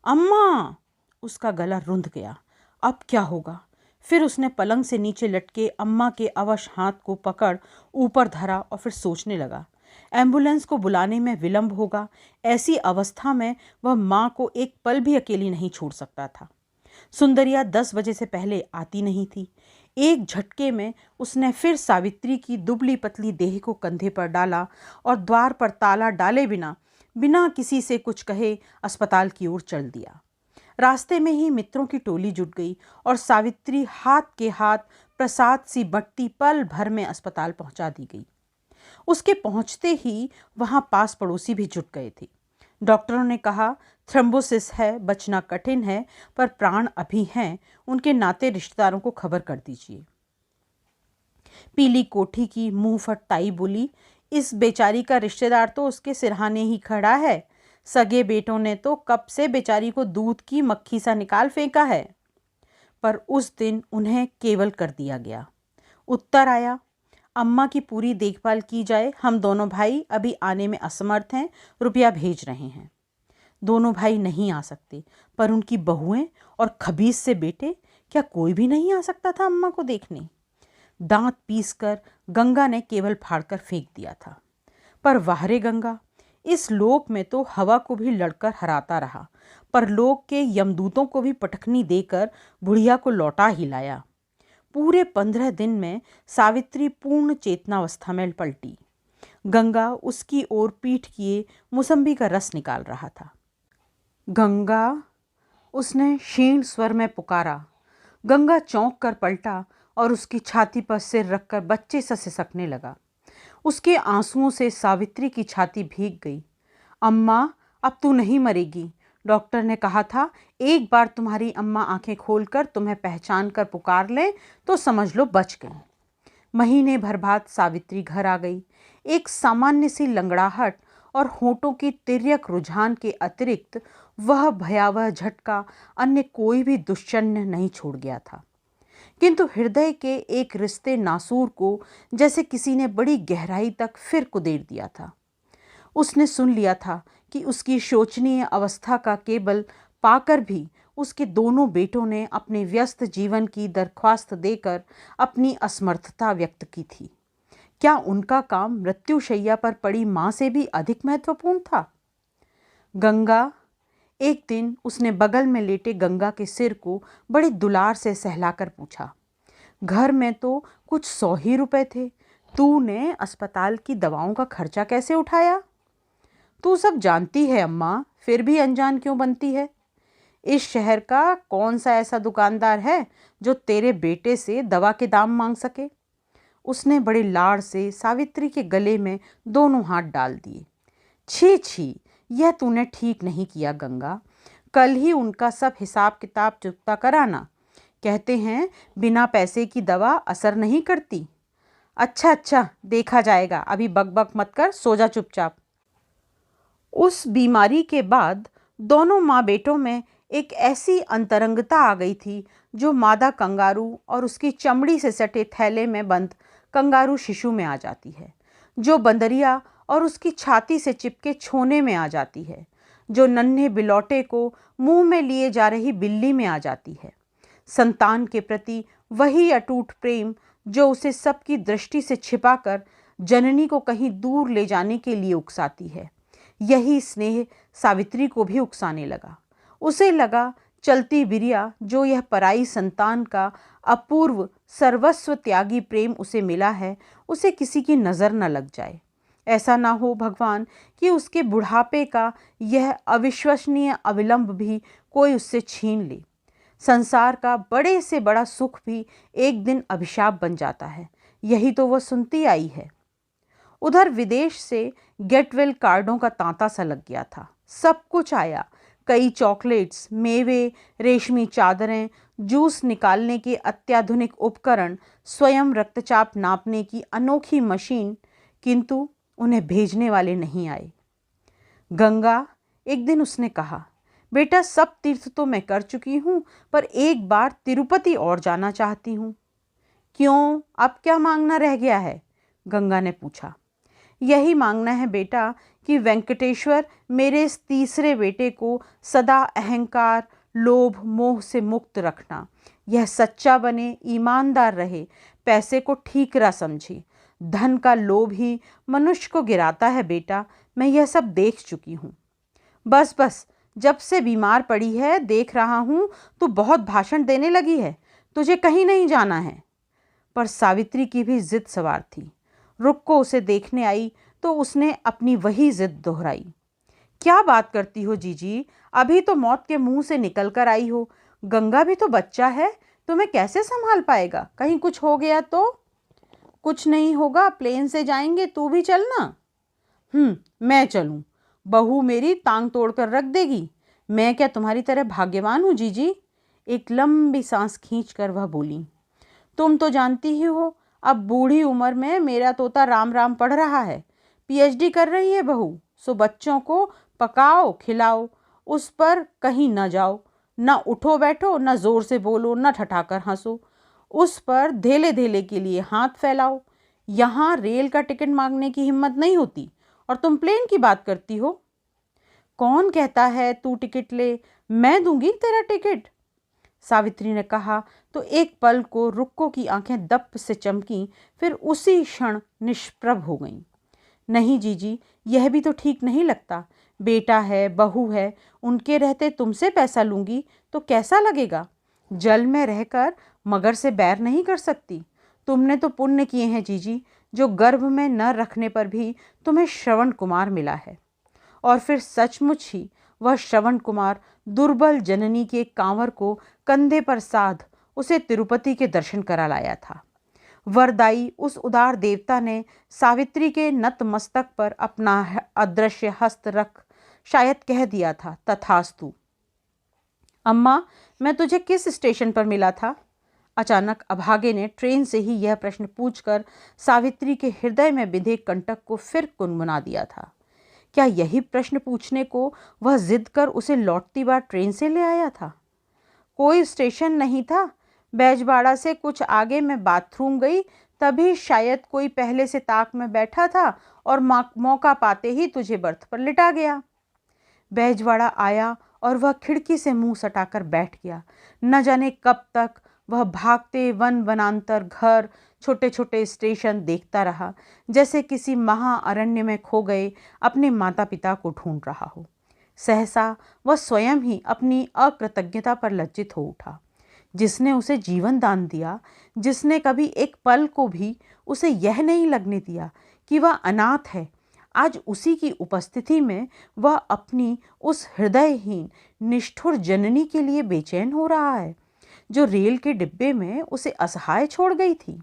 अम्मा! उसका गला रुंध गया। अब क्या होगा? फिर उसने पलंग से नीचे लटके अम्मा के अवश हाथ को पकड़ ऊपर धरा और फिर सोचने लगा, एम्बुलेंस को बुलाने में विलंब होगा। ऐसी अवस्था में वह माँ को एक पल भी अकेली नहीं छोड़ सकता था। सुंदरिया 10 बजे से पहले आती नहीं थी। एक झटके में उसने फिर सावित्री की दुबली पतली देह को कंधे पर डाला और द्वार पर ताला डाले बिना बिना किसी से कुछ कहे अस्पताल की ओर चल दिया। रास्ते में ही मित्रों की टोली जुट गई और सावित्री हाथ के हाथ प्रसाद सी बट्टी पल भर में अस्पताल पहुंचा दी गई। उसके पहुंचते ही वहां पास पड़ोसी भी जुट गए थे। डॉक्टरों ने कहा, थ्रोम्बोसिस है, बचना कठिन है, पर प्राण अभी हैं। उनके नाते रिश्तेदारों को खबर कर दीजिए। पीली कोठी की मुंह फट ताई बोली, इस बेचारी का रिश्तेदार तो उसके सिरहाने ही खड़ा है। सगे बेटों ने तो कब से बेचारी को दूध की मक्खी सा निकाल फेंका है। पर उस दिन उन्हें केवल कर दिया गया। उत्तर आया, अम्मा की पूरी देखभाल की जाए, हम दोनों भाई अभी आने में असमर्थ हैं, रुपया भेज रहे हैं। दोनों भाई नहीं आ सकते, पर उनकी बहुएं और खबीस से बेटे, क्या कोई भी नहीं आ सकता था अम्मा को देखने? दांत पीसकर गंगा ने केवल फाड़कर फेंक दिया था। पर वाहरे गंगा, इस लोक में तो हवा को भी लड़कर हराता रहा, पर लोक के यमदूतों को भी पटखनी देकर बुढ़िया को लौटा ही लाया। पूरे 15 दिन में सावित्री पूर्ण चेतनावस्था में पलटी। गंगा उसकी ओर पीठ किए मौसम्बी का रस निकाल रहा था। गंगा, उसने क्षीण स्वर में पुकारा। गंगा चौंक कर पलटा और उसकी छाती पर सिर रखकर बच्चे सा सिसकने लगा। उसके आंसुओं से सावित्री की छाती भीग गई। अम्मा, अब तू नहीं मरेगी। डॉक्टर ने कहा था, एक बार तुम्हारी अम्मा आंखें खोलकर तुम्हें पहचान कर पुकार ले तो समझ लो बच गई। महीने भर बाद सावित्री घर आ गई। एक सामान्य सी लंगड़ाहट और होठों की तिर्यक रुझान के अतिरिक्त वह भयावह झटका अन्य कोई भी दुश्चर्य नहीं छोड़ गया था। किंतु हृदय के एक रिश्ते नासूर को जैसे किसी ने बड़ी गहराई तक फिर कुदेर दिया था। उसने सुन लिया था कि उसकी शोचनीय अवस्था का केवल पाकर भी उसके दोनों बेटों ने अपने व्यस्त जीवन की दरख्वास्त देकर अपनी असमर्थता व्यक्त की थी। क्या उनका काम मृत्युशैया पर पड़ी मां से भी अधिक महत्वपूर्ण था? गंगा, एक दिन उसने बगल में लेटे गंगा के सिर को बड़े दुलार से सहलाकर पूछा, घर में तो कुछ 100 ही रुपए थे, तूने अस्पताल की दवाओं का खर्चा कैसे उठाया? तू सब जानती है अम्मा, फिर भी अनजान क्यों बनती है? इस शहर का कौन सा ऐसा दुकानदार है जो तेरे बेटे से दवा के दाम मांग सके? उसने बड़े लाड़ से सावित्री के गले में दोनों हाथ डाल दिए। छी छी, यह तूने ठीक नहीं किया गंगा। कल ही उनका सब हिसाब किताब चुकता कराना। कहते हैं बिना पैसे की दवा असर नहीं करती। अच्छा अच्छा, देखा जाएगा, अभी बकबक मत कर, सो जा चुपचाप। उस बीमारी के बाद दोनों माँ बेटों में एक ऐसी अंतरंगता आ गई थी जो मादा कंगारू और उसकी चमड़ी से सटे थैले में बंद कंगारू शिशु में आ जाती है, जो बंदरिया और उसकी छाती से चिपके छोने में आ जाती है, जो नन्हे बिलौटे को मुंह में लिए जा रही बिल्ली में आ जाती है। संतान के प्रति वही अटूट प्रेम जो उसे सबकी दृष्टि से छिपाकर जननी को कहीं दूर ले जाने के लिए उकसाती है, यही स्नेह सावित्री को भी उकसाने लगा। उसे लगा चलती बिरिया जो यह पराई संतान का अपूर्व सर्वस्व त्यागी प्रेम उसे मिला है, उसे किसी की नज़र न लग जाए। ऐसा ना हो भगवान कि उसके बुढ़ापे का यह अविश्वसनीय अविलंब भी कोई उससे छीन ले। संसार का बड़े से बड़ा सुख भी एक दिन अभिशाप बन जाता है, यही तो वह सुनती आई है। उधर विदेश से गेटवेल कार्डों का तांता सा लग गया था। सब कुछ आया, कई चॉकलेट्स, मेवे, रेशमी चादरें, जूस निकालने के अत्याधुनिक उपकरण, स्वयं रक्तचाप नापने की अनोखी मशीन, किंतु उन्हें भेजने वाले नहीं आए। गंगा, एक दिन उसने कहा, बेटा सब तीर्थ तो मैं कर चुकी हूँ, पर एक बार तिरुपति और जाना चाहती हूँ। क्यों, अब क्या मांगना रह गया है? गंगा ने पूछा। यही मांगना है बेटा कि वेंकटेश्वर मेरे इस तीसरे बेटे को सदा अहंकार, लोभ, मोह से मुक्त रखना। यह सच्चा बने, ईमानदार रहे, पैसे को ठीकरा समझे। धन का लोभ ही मनुष्य को गिराता है बेटा, मैं यह सब देख चुकी हूँ। बस बस, जब से बीमार पड़ी है देख रहा हूँ तू बहुत भाषण देने लगी है, तुझे कहीं नहीं जाना है। पर सावित्री की भी जिद सवार थी। रुक को उसे देखने आई तो उसने अपनी वही जिद दोहराई। क्या बात करती हो जीजी, अभी तो मौत के मुंह से निकल कर आई हो। गंगा भी तो बच्चा है, तुम्हें कैसे संभाल पाएगा? कहीं कुछ हो गया तो? कुछ नहीं होगा, प्लेन से जाएंगे, तू भी चलना। मैं चलूं? बहू मेरी टांग तोड़कर रख देगी। मैं क्या तुम्हारी तरह भाग्यवान हूँ जीजी? एक लंबी सांस खींचकर वह बोली। तुम तो जानती ही हो, अब बूढ़ी उम्र में मेरा तोता राम राम पढ़ रहा है। पीएचडी कर रही है बहू, सो बच्चों को पकाओ खिलाओ, उस पर कहीं न जाओ, न उठो बैठो, न जोर से बोलो, न ठठाकर हंसो, उस पर धेले धेले के लिए हाथ फैलाओ। यहाँ रेल का टिकट मांगने की हिम्मत नहीं होती और तुम प्लेन की बात करती हो। कौन कहता है तू टिकट ले, मैं दूंगी तेरा टिकट। सावित्री ने कहा तो एक पल को रुक्को की आंखें दप्प से चमकी, फिर उसी क्षण निष्प्रभ हो गईं। नहीं जीजी, यह भी तो ठीक नहीं लगता। बेटा है, बहू है, उनके रहते तुमसे पैसा लूंगी तो कैसा लगेगा। जल में रहकर मगर से बैर नहीं कर सकती। तुमने तो पुण्य किए हैं जीजी, जो गर्भ में न रखने पर भी तुम्हें श्रवण कुमार मिला है। और फिर सचमुच ही वह श्रवण कुमार दुर्बल जननी के कांवर को कंधे पर साध उसे तिरुपति के दर्शन करा लाया था। वरदाई उस उदार देवता ने सावित्री के नत मस्तक पर अपना अदृश्य हस्त रख शायद कह दिया था, तथास्तु। अम्मा, मैं तुझे किस स्टेशन पर मिला था? अचानक अभागे ने ट्रेन से ही यह प्रश्न पूछकर सावित्री के हृदय में बिंधे कंटक को फिर गुनगुना दिया था। क्या यही प्रश्न पूछने को वह जिद कर उसे लौटती बार ट्रेन से ले आया था? कोई स्टेशन नहीं था। बैजबाड़ा से कुछ आगे मैं बाथरूम गई, तभी शायद कोई पहले से ताक में बैठा था और मौका पाते ही तुझे बर्थ पर लिटा गया। बैजबाड़ा आया और वह खिड़की से मुंह सटाकर बैठ गया। न जाने कब तक वह भागते वन वनांतर घर छोटे छोटे स्टेशन देखता रहा, जैसे किसी महाअरण्य में खो गए अपने माता पिता को ढूंढ रहा हो। सहसा वह स्वयं ही अपनी अकृतज्ञता पर लज्जित हो उठा। जिसने उसे जीवन दान दिया, जिसने कभी एक पल को भी उसे यह नहीं लगने दिया कि वह अनाथ है, आज उसी की उपस्थिति में वह अपनी उस हृदयहीन निष्ठुर जननी के लिए बेचैन हो रहा है, जो रेल के डिब्बे में उसे असहाय छोड़ गई थी।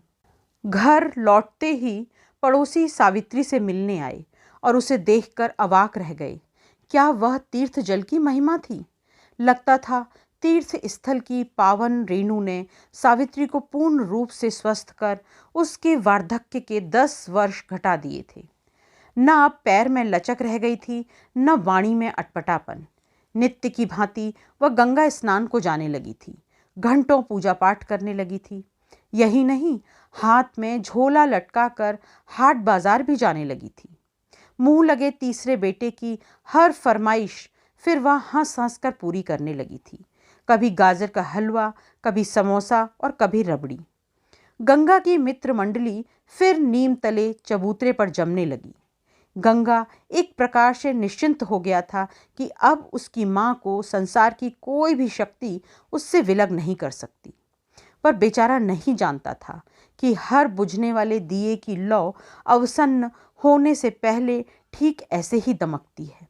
घर लौटते ही पड़ोसी सावित्री से मिलने आए और उसे देखकर अवाक रह गए। क्या वह तीर्थ जल की महिमा थी? लगता था तीर्थ स्थल की पावन रेणु ने सावित्री को पूर्ण रूप से स्वस्थ कर उसके वार्धक्य के 10 वर्ष घटा दिए थे। न अब पैर में लचक रह गई थी, न वाणी में अटपटापन। नित्य की भांति वह गंगा स्नान को जाने लगी थी, घंटों पूजा पाठ करने लगी थी। यही नहीं, हाथ में झोला लटकाकर हाट बाजार भी जाने लगी थी। मुंह लगे तीसरे बेटे की हर फरमाइश फिर वह हंस हंस कर पूरी करने लगी थी। कभी गाजर का हलवा, कभी समोसा और कभी रबड़ी। गंगा की मित्र मंडली फिर नीम तले चबूतरे पर जमने लगी। गंगा एक प्रकार से निश्चिंत हो गया था कि अब उसकी मां को संसार की कोई भी शक्ति उससे विलग नहीं कर सकती। पर बेचारा नहीं जानता था कि हर बुझने वाले दिए की लौ अवसन्न होने से पहले ठीक ऐसे ही दमकती है।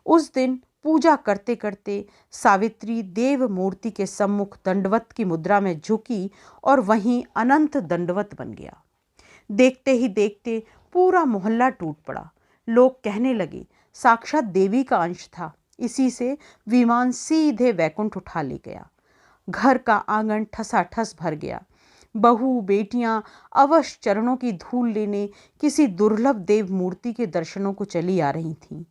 उस दिन पूजा करते करते सावित्री देव मूर्ति के सम्मुख दंडवत की मुद्रा में झुकी और वहीं अनंत दंडवत बन गया। देखते ही देखते पूरा मोहल्ला टूट पड़ा। लोग कहने लगे साक्षात देवी का अंश था, इसी से विमान सीधे वैकुंठ उठा ले गया। घर का आंगन ठसाठस भर गया। बहू बेटियां अवश्य चरणों की धूल लेने किसी दुर्लभ देव मूर्ति के दर्शनों को चली आ रही थीं।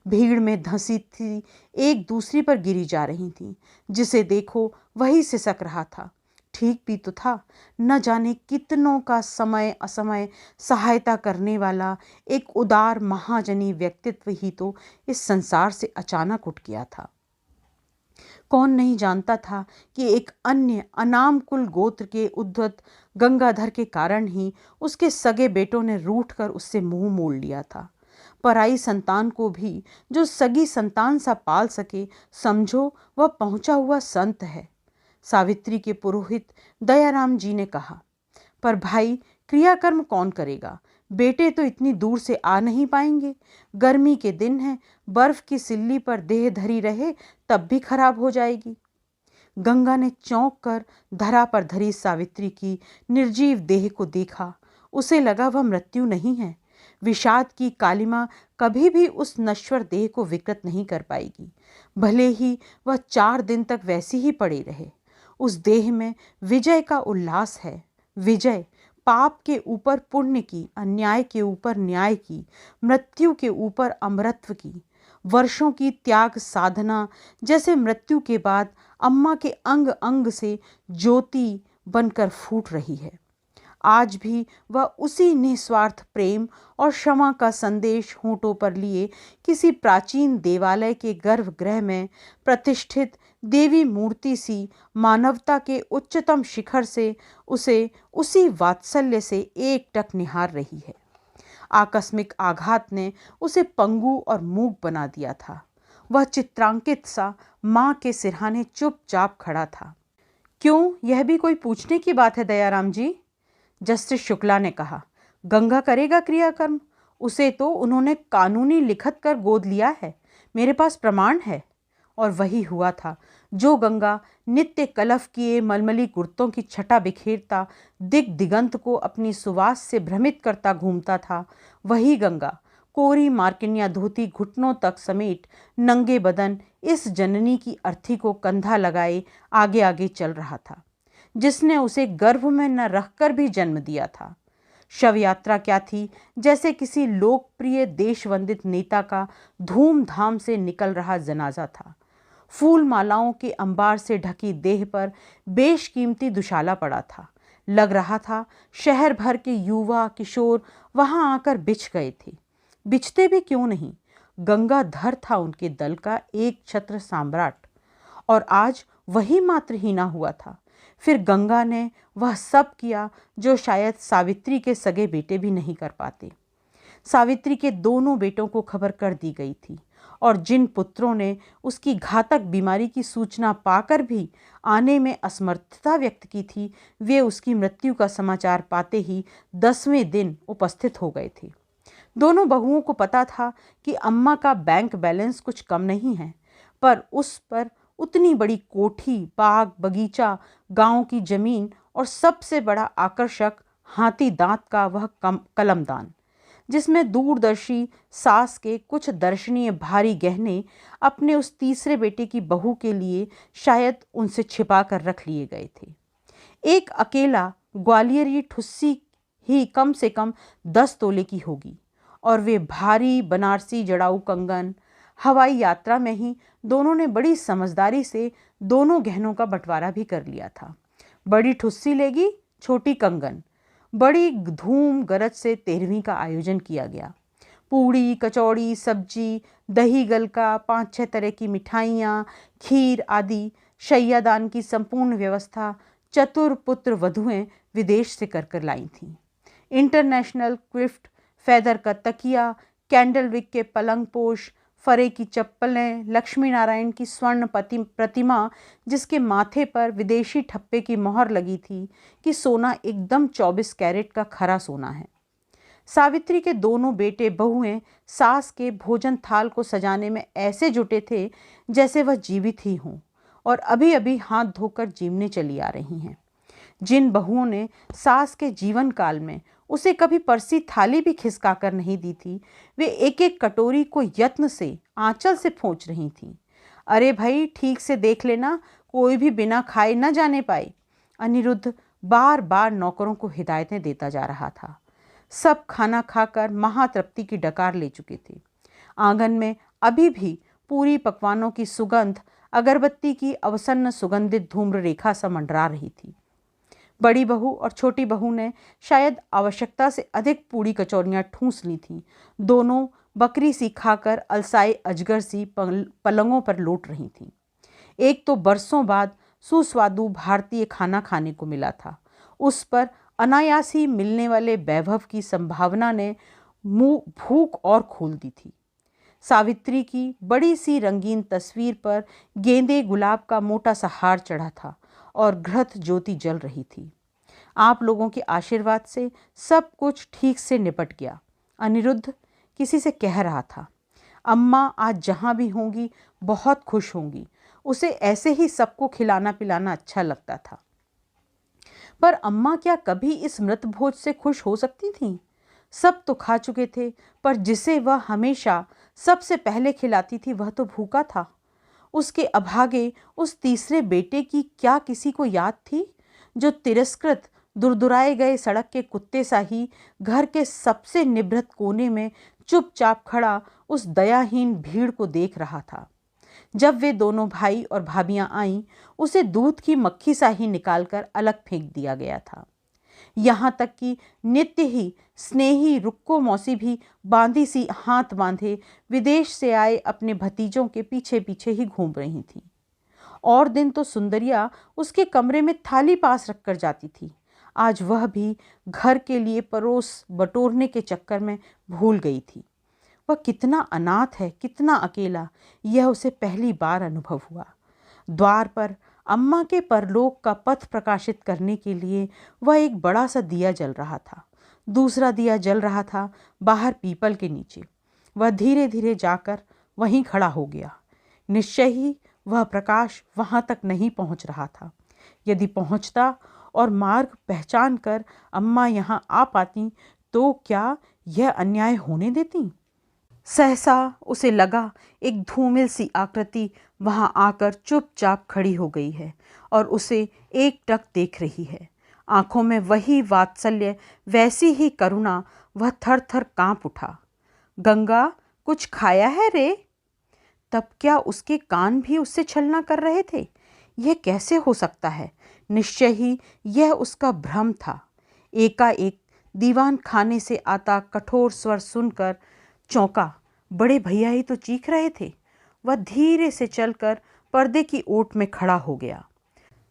भीड़ में धंसी थी, एक दूसरी पर गिरी जा रही थीं। जिसे देखो वही सिसक रहा था। ठीक भी तो था, न जाने कितनों का समय असमय सहायता करने वाला एक उदार महाजनी व्यक्तित्व ही तो इस संसार से अचानक उठ गया था। कौन नहीं जानता था कि एक अन्य अनाम कुल गोत्र के उद्धत गंगाधर के कारण ही उसके सगे बेटों ने रूठ कर उससे मुंह मोड़ लिया था। पराई संतान को भी जो सगी संतान सा पाल सके, समझो वह पहुंचा हुआ संत है। सावित्री के पुरोहित दयाराम जी ने कहा, पर भाई क्रियाकर्म कौन करेगा? बेटे तो इतनी दूर से आ नहीं पाएंगे। गर्मी के दिन है, बर्फ की सिल्ली पर देह धरी रहे तब भी खराब हो जाएगी। गंगा ने चौंक कर धरा पर धरी सावित्री की निर्जीव देह को देखा। उसे लगा वह मृत्यु नहीं है। विषाद की कालिमा कभी भी उस नश्वर देह को विकृत नहीं कर पाएगी, भले ही वह 4 दिन तक वैसी ही पड़ी रहे। उस देह में विजय का उल्लास है। विजय, पाप के ऊपर पुण्य की, अन्याय के ऊपर न्याय की, मृत्यु के ऊपर अमरत्व की, वर्षों की त्याग साधना जैसे मृत्यु के बाद अम्मा के अंग अंग से ज्योति बनकर फूट रही है। आज भी वह उसी निस्वार्थ प्रेम और क्षमा का संदेश होंठों पर लिए किसी प्राचीन देवालय के गर्भगृह में प्रतिष्ठित देवी मूर्ति सी मानवता के उच्चतम शिखर से उसे उसी वात्सल्य से एकटक निहार रही है। आकस्मिक आघात ने उसे पंगु और मूक बना दिया था। वह चित्रांकित सा माँ के सिरहाने चुपचाप खड़ा था। क्यों, यह भी कोई पूछने की बात है दयाराम जी? जस्टिस शुक्ला ने कहा। गंगा करेगा क्रियाकर्म, उसे तो उन्होंने कानूनी लिखत कर गोद लिया है, मेरे पास प्रमाण है। और वही हुआ था। जो गंगा नित्य कलफ किए मलमली कुर्तों की छटा बिखेरता दिग दिगंत को अपनी सुवास से भ्रमित करता घूमता था, वही गंगा कोरी मार्किनिया धोती घुटनों तक समेट नंगे बदन इस जननी की अर्थी को कंधा लगाए आगे आगे चल रहा था, जिसने उसे गर्भ में न रखकर भी जन्म दिया था। शव यात्रा क्या थी, जैसे किसी लोकप्रिय देशवंदित नेता का धूमधाम से निकल रहा जनाजा था। फूल मालाओं के अंबार से ढकी देह पर बेशकीमती दुशाला पड़ा था। लग रहा था शहर भर के युवा किशोर वहां आकर बिछ गए थे। बिछते भी क्यों नहीं, गंगाधर था उनके दल का एक छत्र सम्राट, और आज वही मात्रहीना हुआ था। फिर गंगा ने वह सब किया जो शायद सावित्री के सगे बेटे भी नहीं कर पाते। सावित्री के दोनों बेटों को खबर कर दी गई थी, और जिन पुत्रों ने उसकी घातक बीमारी की सूचना पाकर भी आने में असमर्थता व्यक्त की थी, वे उसकी मृत्यु का समाचार पाते ही 10वें दिन उपस्थित हो गए थे। दोनों बहुओं को पता था कि अम्मा का बैंक बैलेंस कुछ कम नहीं है, पर उस पर उतनी बड़ी कोठी, बाग, बगीचा, गांव की जमीन और सबसे बड़ा आकर्षक हाथी दांत का वह कलमदान, जिसमें दूरदर्शी सास के कुछ दर्शनीय भारी गहने अपने उस तीसरे बेटे की बहू के लिए शायद उनसे छिपा कर रख लिए गए थे। एक अकेला ग्वालियरी ठुस्सी ही कम से कम 10 तोले की होगी, और वे भारी बनारसी जड़ाऊ कंगन। हवाई यात्रा में ही दोनों ने बड़ी समझदारी से दोनों गहनों का बंटवारा भी कर लिया था। बड़ी ठुस्सी लेगी, छोटी कंगन। बड़ी धूम गरज से 13वीं का आयोजन किया गया। पूड़ी, कचौड़ी, सब्जी, दही गलका, 5-6 तरह की मिठाइयाँ, खीर आदि शैयादान की संपूर्ण व्यवस्था चतुर पुत्र वधुएं विदेश से कर लाई थीं। इंटरनेशनल क्विफ्ट, फैदर का तकिया, कैंडलविक के पलंग पोश, फरे की चप्पलें, लक्ष्मी नारायण की स्वर्ण प्रतिमा जिसके माथे पर विदेशी ठप्पे की मोहर लगी थी कि सोना एकदम 24 कैरेट का खरा सोना है। सावित्री के दोनों बेटे बहुएं सास के भोजन थाल को सजाने में ऐसे जुटे थे जैसे वह जीवित ही हों और अभी अभी हाथ धोकर जीवने चली आ रही हैं। जिन बहुओं ने सास के जीवन काल में उसे कभी परसी थाली भी खिसका कर नहीं दी थी, वे एक एक कटोरी को यत्न से आंचल से पोंछ रही थीं। अरे भाई, ठीक से देख लेना, कोई भी बिना खाए न जाने पाए। अनिरुद्ध बार बार नौकरों को हिदायतें देता जा रहा था। सब खाना खाकर महातृप्ति की डकार ले चुके थे। आंगन में अभी भी पूरी पकवानों की सुगंध अगरबत्ती की अवसन्न सुगंधित धूम्र रेखा सा मंडरा रही थी। बड़ी बहू और छोटी बहू ने शायद आवश्यकता से अधिक पूड़ी कचौरियाँ ठूंस ली थीं। दोनों बकरी सी खाकर अलसाए अजगर सी पलंगों पर लौट रही थीं। एक तो बरसों बाद सुस्वादु भारतीय खाना खाने को मिला था। उस पर अनायास ही मिलने वाले वैभव की संभावना ने मुंह भूख और खोल दी थी। सावित्री की बड़ी सी रंगीन तस्वीर पर गेंदे गुलाब का मोटा सा हार चढ़ा था और घृत ज्योति जल रही थी। आप लोगों के आशीर्वाद से सब कुछ ठीक से निपट गया। अनिरुद्ध किसी से कह रहा था, अम्मा आज जहाँ भी होंगी बहुत खुश होंगी। उसे ऐसे ही सबको खिलाना पिलाना अच्छा लगता था। पर अम्मा क्या कभी इस मृत भोज से खुश हो सकती थीं? सब तो खा चुके थे, पर जिसे वह हमेशा सबसे पहले खिलाती थी वह तो भूखा था। उसके अभागे उस तीसरे बेटे की क्या किसी को याद थी, जो तिरस्कृत दुरदुराए गए सड़क के कुत्ते सा ही घर के सबसे निभृत कोने में चुपचाप खड़ा उस दयाहीन भीड़ को देख रहा था। जब वे दोनों भाई और भाभियां आईं, उसे दूध की मक्खी सा ही निकालकर अलग फेंक दिया गया था। यहाँ तक कि नित्य ही स्नेही रुक्को मौसी भी बांधी सी हाथ बांधे विदेश से आए अपने भतीजों के पीछे पीछे ही घूम रही थी। और दिन तो सुंदरिया उसके कमरे में थाली पास रखकर जाती थी। आज वह भी घर के लिए परोस बटोरने के चक्कर में भूल गई थी। वह कितना अनाथ है, कितना अकेला, यह उसे पहली बार अनुभव हुआ। द्वार पर अम्मा के परलोक का पथ प्रकाशित करने के लिए वह एक बड़ा सा दिया जल रहा था। दूसरा दिया जल रहा था बाहर पीपल के नीचे। वह धीरे धीरे जाकर वहीं खड़ा हो गया। निश्चय ही वह प्रकाश वहां तक नहीं पहुंच रहा था। यदि पहुंचता और मार्ग पहचान कर अम्मा यहाँ आ पाती तो क्या यह अन्याय होने देती? सहसा उसे लगा एक धूमिल सी आकृति वहां आकर चुपचाप खड़ी हो गई है और उसे एकटक देख रही है। आंखों में वही वात्सल्य, वैसी ही करुणा। वह थर थर कांप उठा। गंगा, कुछ खाया है रे? तब क्या उसके कान भी उससे छलना कर रहे थे? यह कैसे हो सकता है? निश्चय ही यह उसका भ्रम था। एकाएक दीवान खाने से आता कठोर स्वर सुनकर चौंका। बड़े भैया ही तो चीख रहे थे। वह धीरे से चलकर पर्दे की ओट में खड़ा हो गया।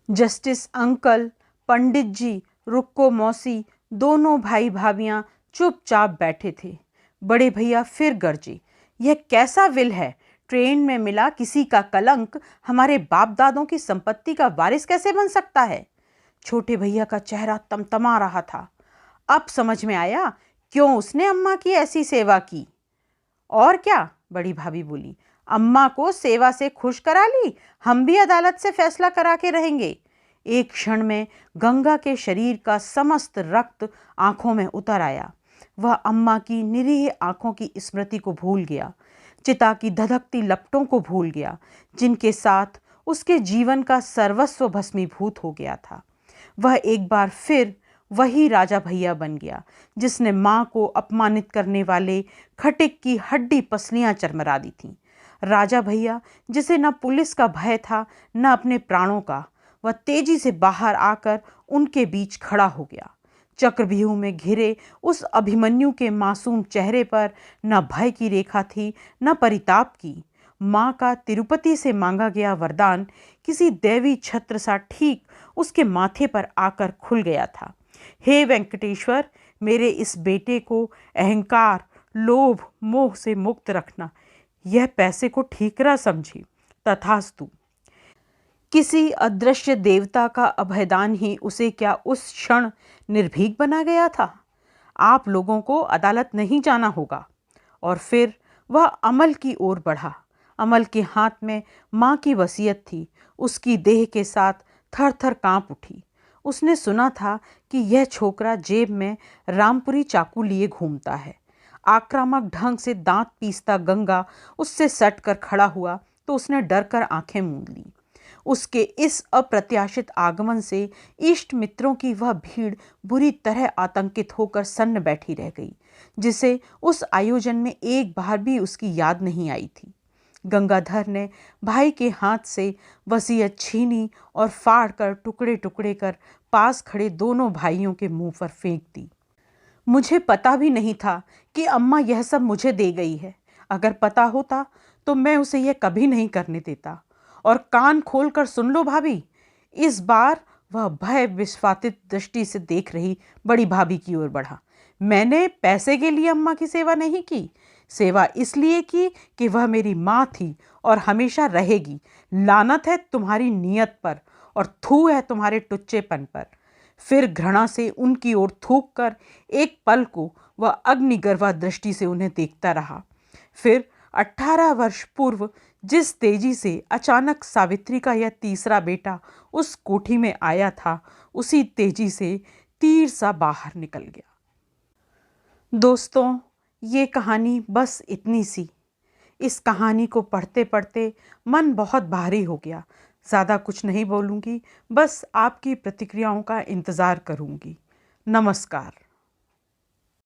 जस्टिस अंकल, पंडित जी, रुक्को मौसी, दोनों भाई भाभियां चुपचाप बैठे थे। बड़े भैया फिर गरजे, यह कैसा विल है? ट्रेन में मिला किसी का कलंक हमारे बाप दादों की संपत्ति का वारिस कैसे बन सकता है? छोटे भैया का चेहरा तमतमा रहा था। अब समझ में आया क्यों उसने अम्मा की ऐसी सेवा की। और क्या? बड़ी भाभी बोली, अम्मा को सेवा से खुश करा ली, हम भी अदालत से फैसला करा के रहेंगे। एक क्षण में गंगा के शरीर का समस्त रक्त आंखों में उतर आया। वह अम्मा की निरीह आंखों की स्मृति को भूल गया, चिता की धधकती लपटों को भूल गया, जिनके साथ उसके जीवन का सर्वस्व भस्मीभूत हो गया था। वह एक बार फिर वही राजा भैया बन गया जिसने माँ को अपमानित करने वाले खटिक की हड्डी पसलियां चरमरा दी थीं। राजा भैया जिसे न पुलिस का भय था न अपने प्राणों का। वह तेजी से बाहर आकर उनके बीच खड़ा हो गया। चक्रव्यूह में घिरे उस अभिमन्यु के मासूम चेहरे पर न भय की रेखा थी न परिताप की। माँ का तिरुपति से मांगा गया वरदान किसी दैवी छत्र सा ठीक उसके माथे पर आकर खुल गया था। हे वेंकटेश्वर, मेरे इस बेटे को अहंकार, लोभ, मोह से मुक्त रखना। यह पैसे को ठीकरा समझी। तथास्तु। किसी अदृश्य देवता का अभयदान ही उसे क्या उस क्षण निर्भीक बना गया था? आप लोगों को अदालत नहीं जाना होगा। और फिर वह अमल की ओर बढ़ा। अमल के हाथ में माँ की वसीयत थी। उसकी देह के साथ थर थर कांप उठी। उसने सुना था कि यह छोकरा जेब में रामपुरी चाकू लिए घूमता है। आक्रामक ढंग से दांत पीसता गंगा उससे सट कर खड़ा हुआ तो उसने डर कर आंखें मूंद ली। उसके इस अप्रत्याशित आगमन से इष्ट मित्रों की वह भीड़ बुरी तरह आतंकित होकर सन्न बैठी रह गई, जिसे उस आयोजन में एक बार भी उसकी याद नहीं आई थी। गंगाधर ने भाई के हाथ से वसीयत छीनी और फाड़ कर टुकड़े टुकड़े कर पास खड़े दोनों भाइयों के मुंह पर फेंक दी। मुझे पता भी नहीं था कि अम्मा यह सब मुझे दे गई है। अगर पता होता तो मैं उसे यह कभी नहीं करने देता। और कान खोल कर सुन लो भाभी। इस बार वह भय विस्फारित दृष्टि से देख रही बड़ी भाभी की ओर बढ़ा। मैंने पैसे के लिए अम्मा की सेवा नहीं की। सेवा इसलिए की कि वह मेरी माँ थी और हमेशा रहेगी। लानत है तुम्हारी नीयत पर और थू है तुम्हारे टुच्चेपन पर। फिर घृणा से उनकी ओर थूक कर एक पल को वह अग्निगर्भा दृष्टि से उन्हें देखता रहा। फिर 18 वर्ष पूर्व जिस तेजी से अचानक सावित्री का यह तीसरा बेटा उस कोठी में आया था, उसी तेजी से तीर सा बाहर निकल गया। दोस्तों, ये कहानी बस इतनी सी। इस कहानी को पढ़ते पढ़ते मन बहुत भारी हो गया। ज़्यादा कुछ नहीं बोलूँगी, बस आपकी प्रतिक्रियाओं का इंतज़ार करूँगी। नमस्कार।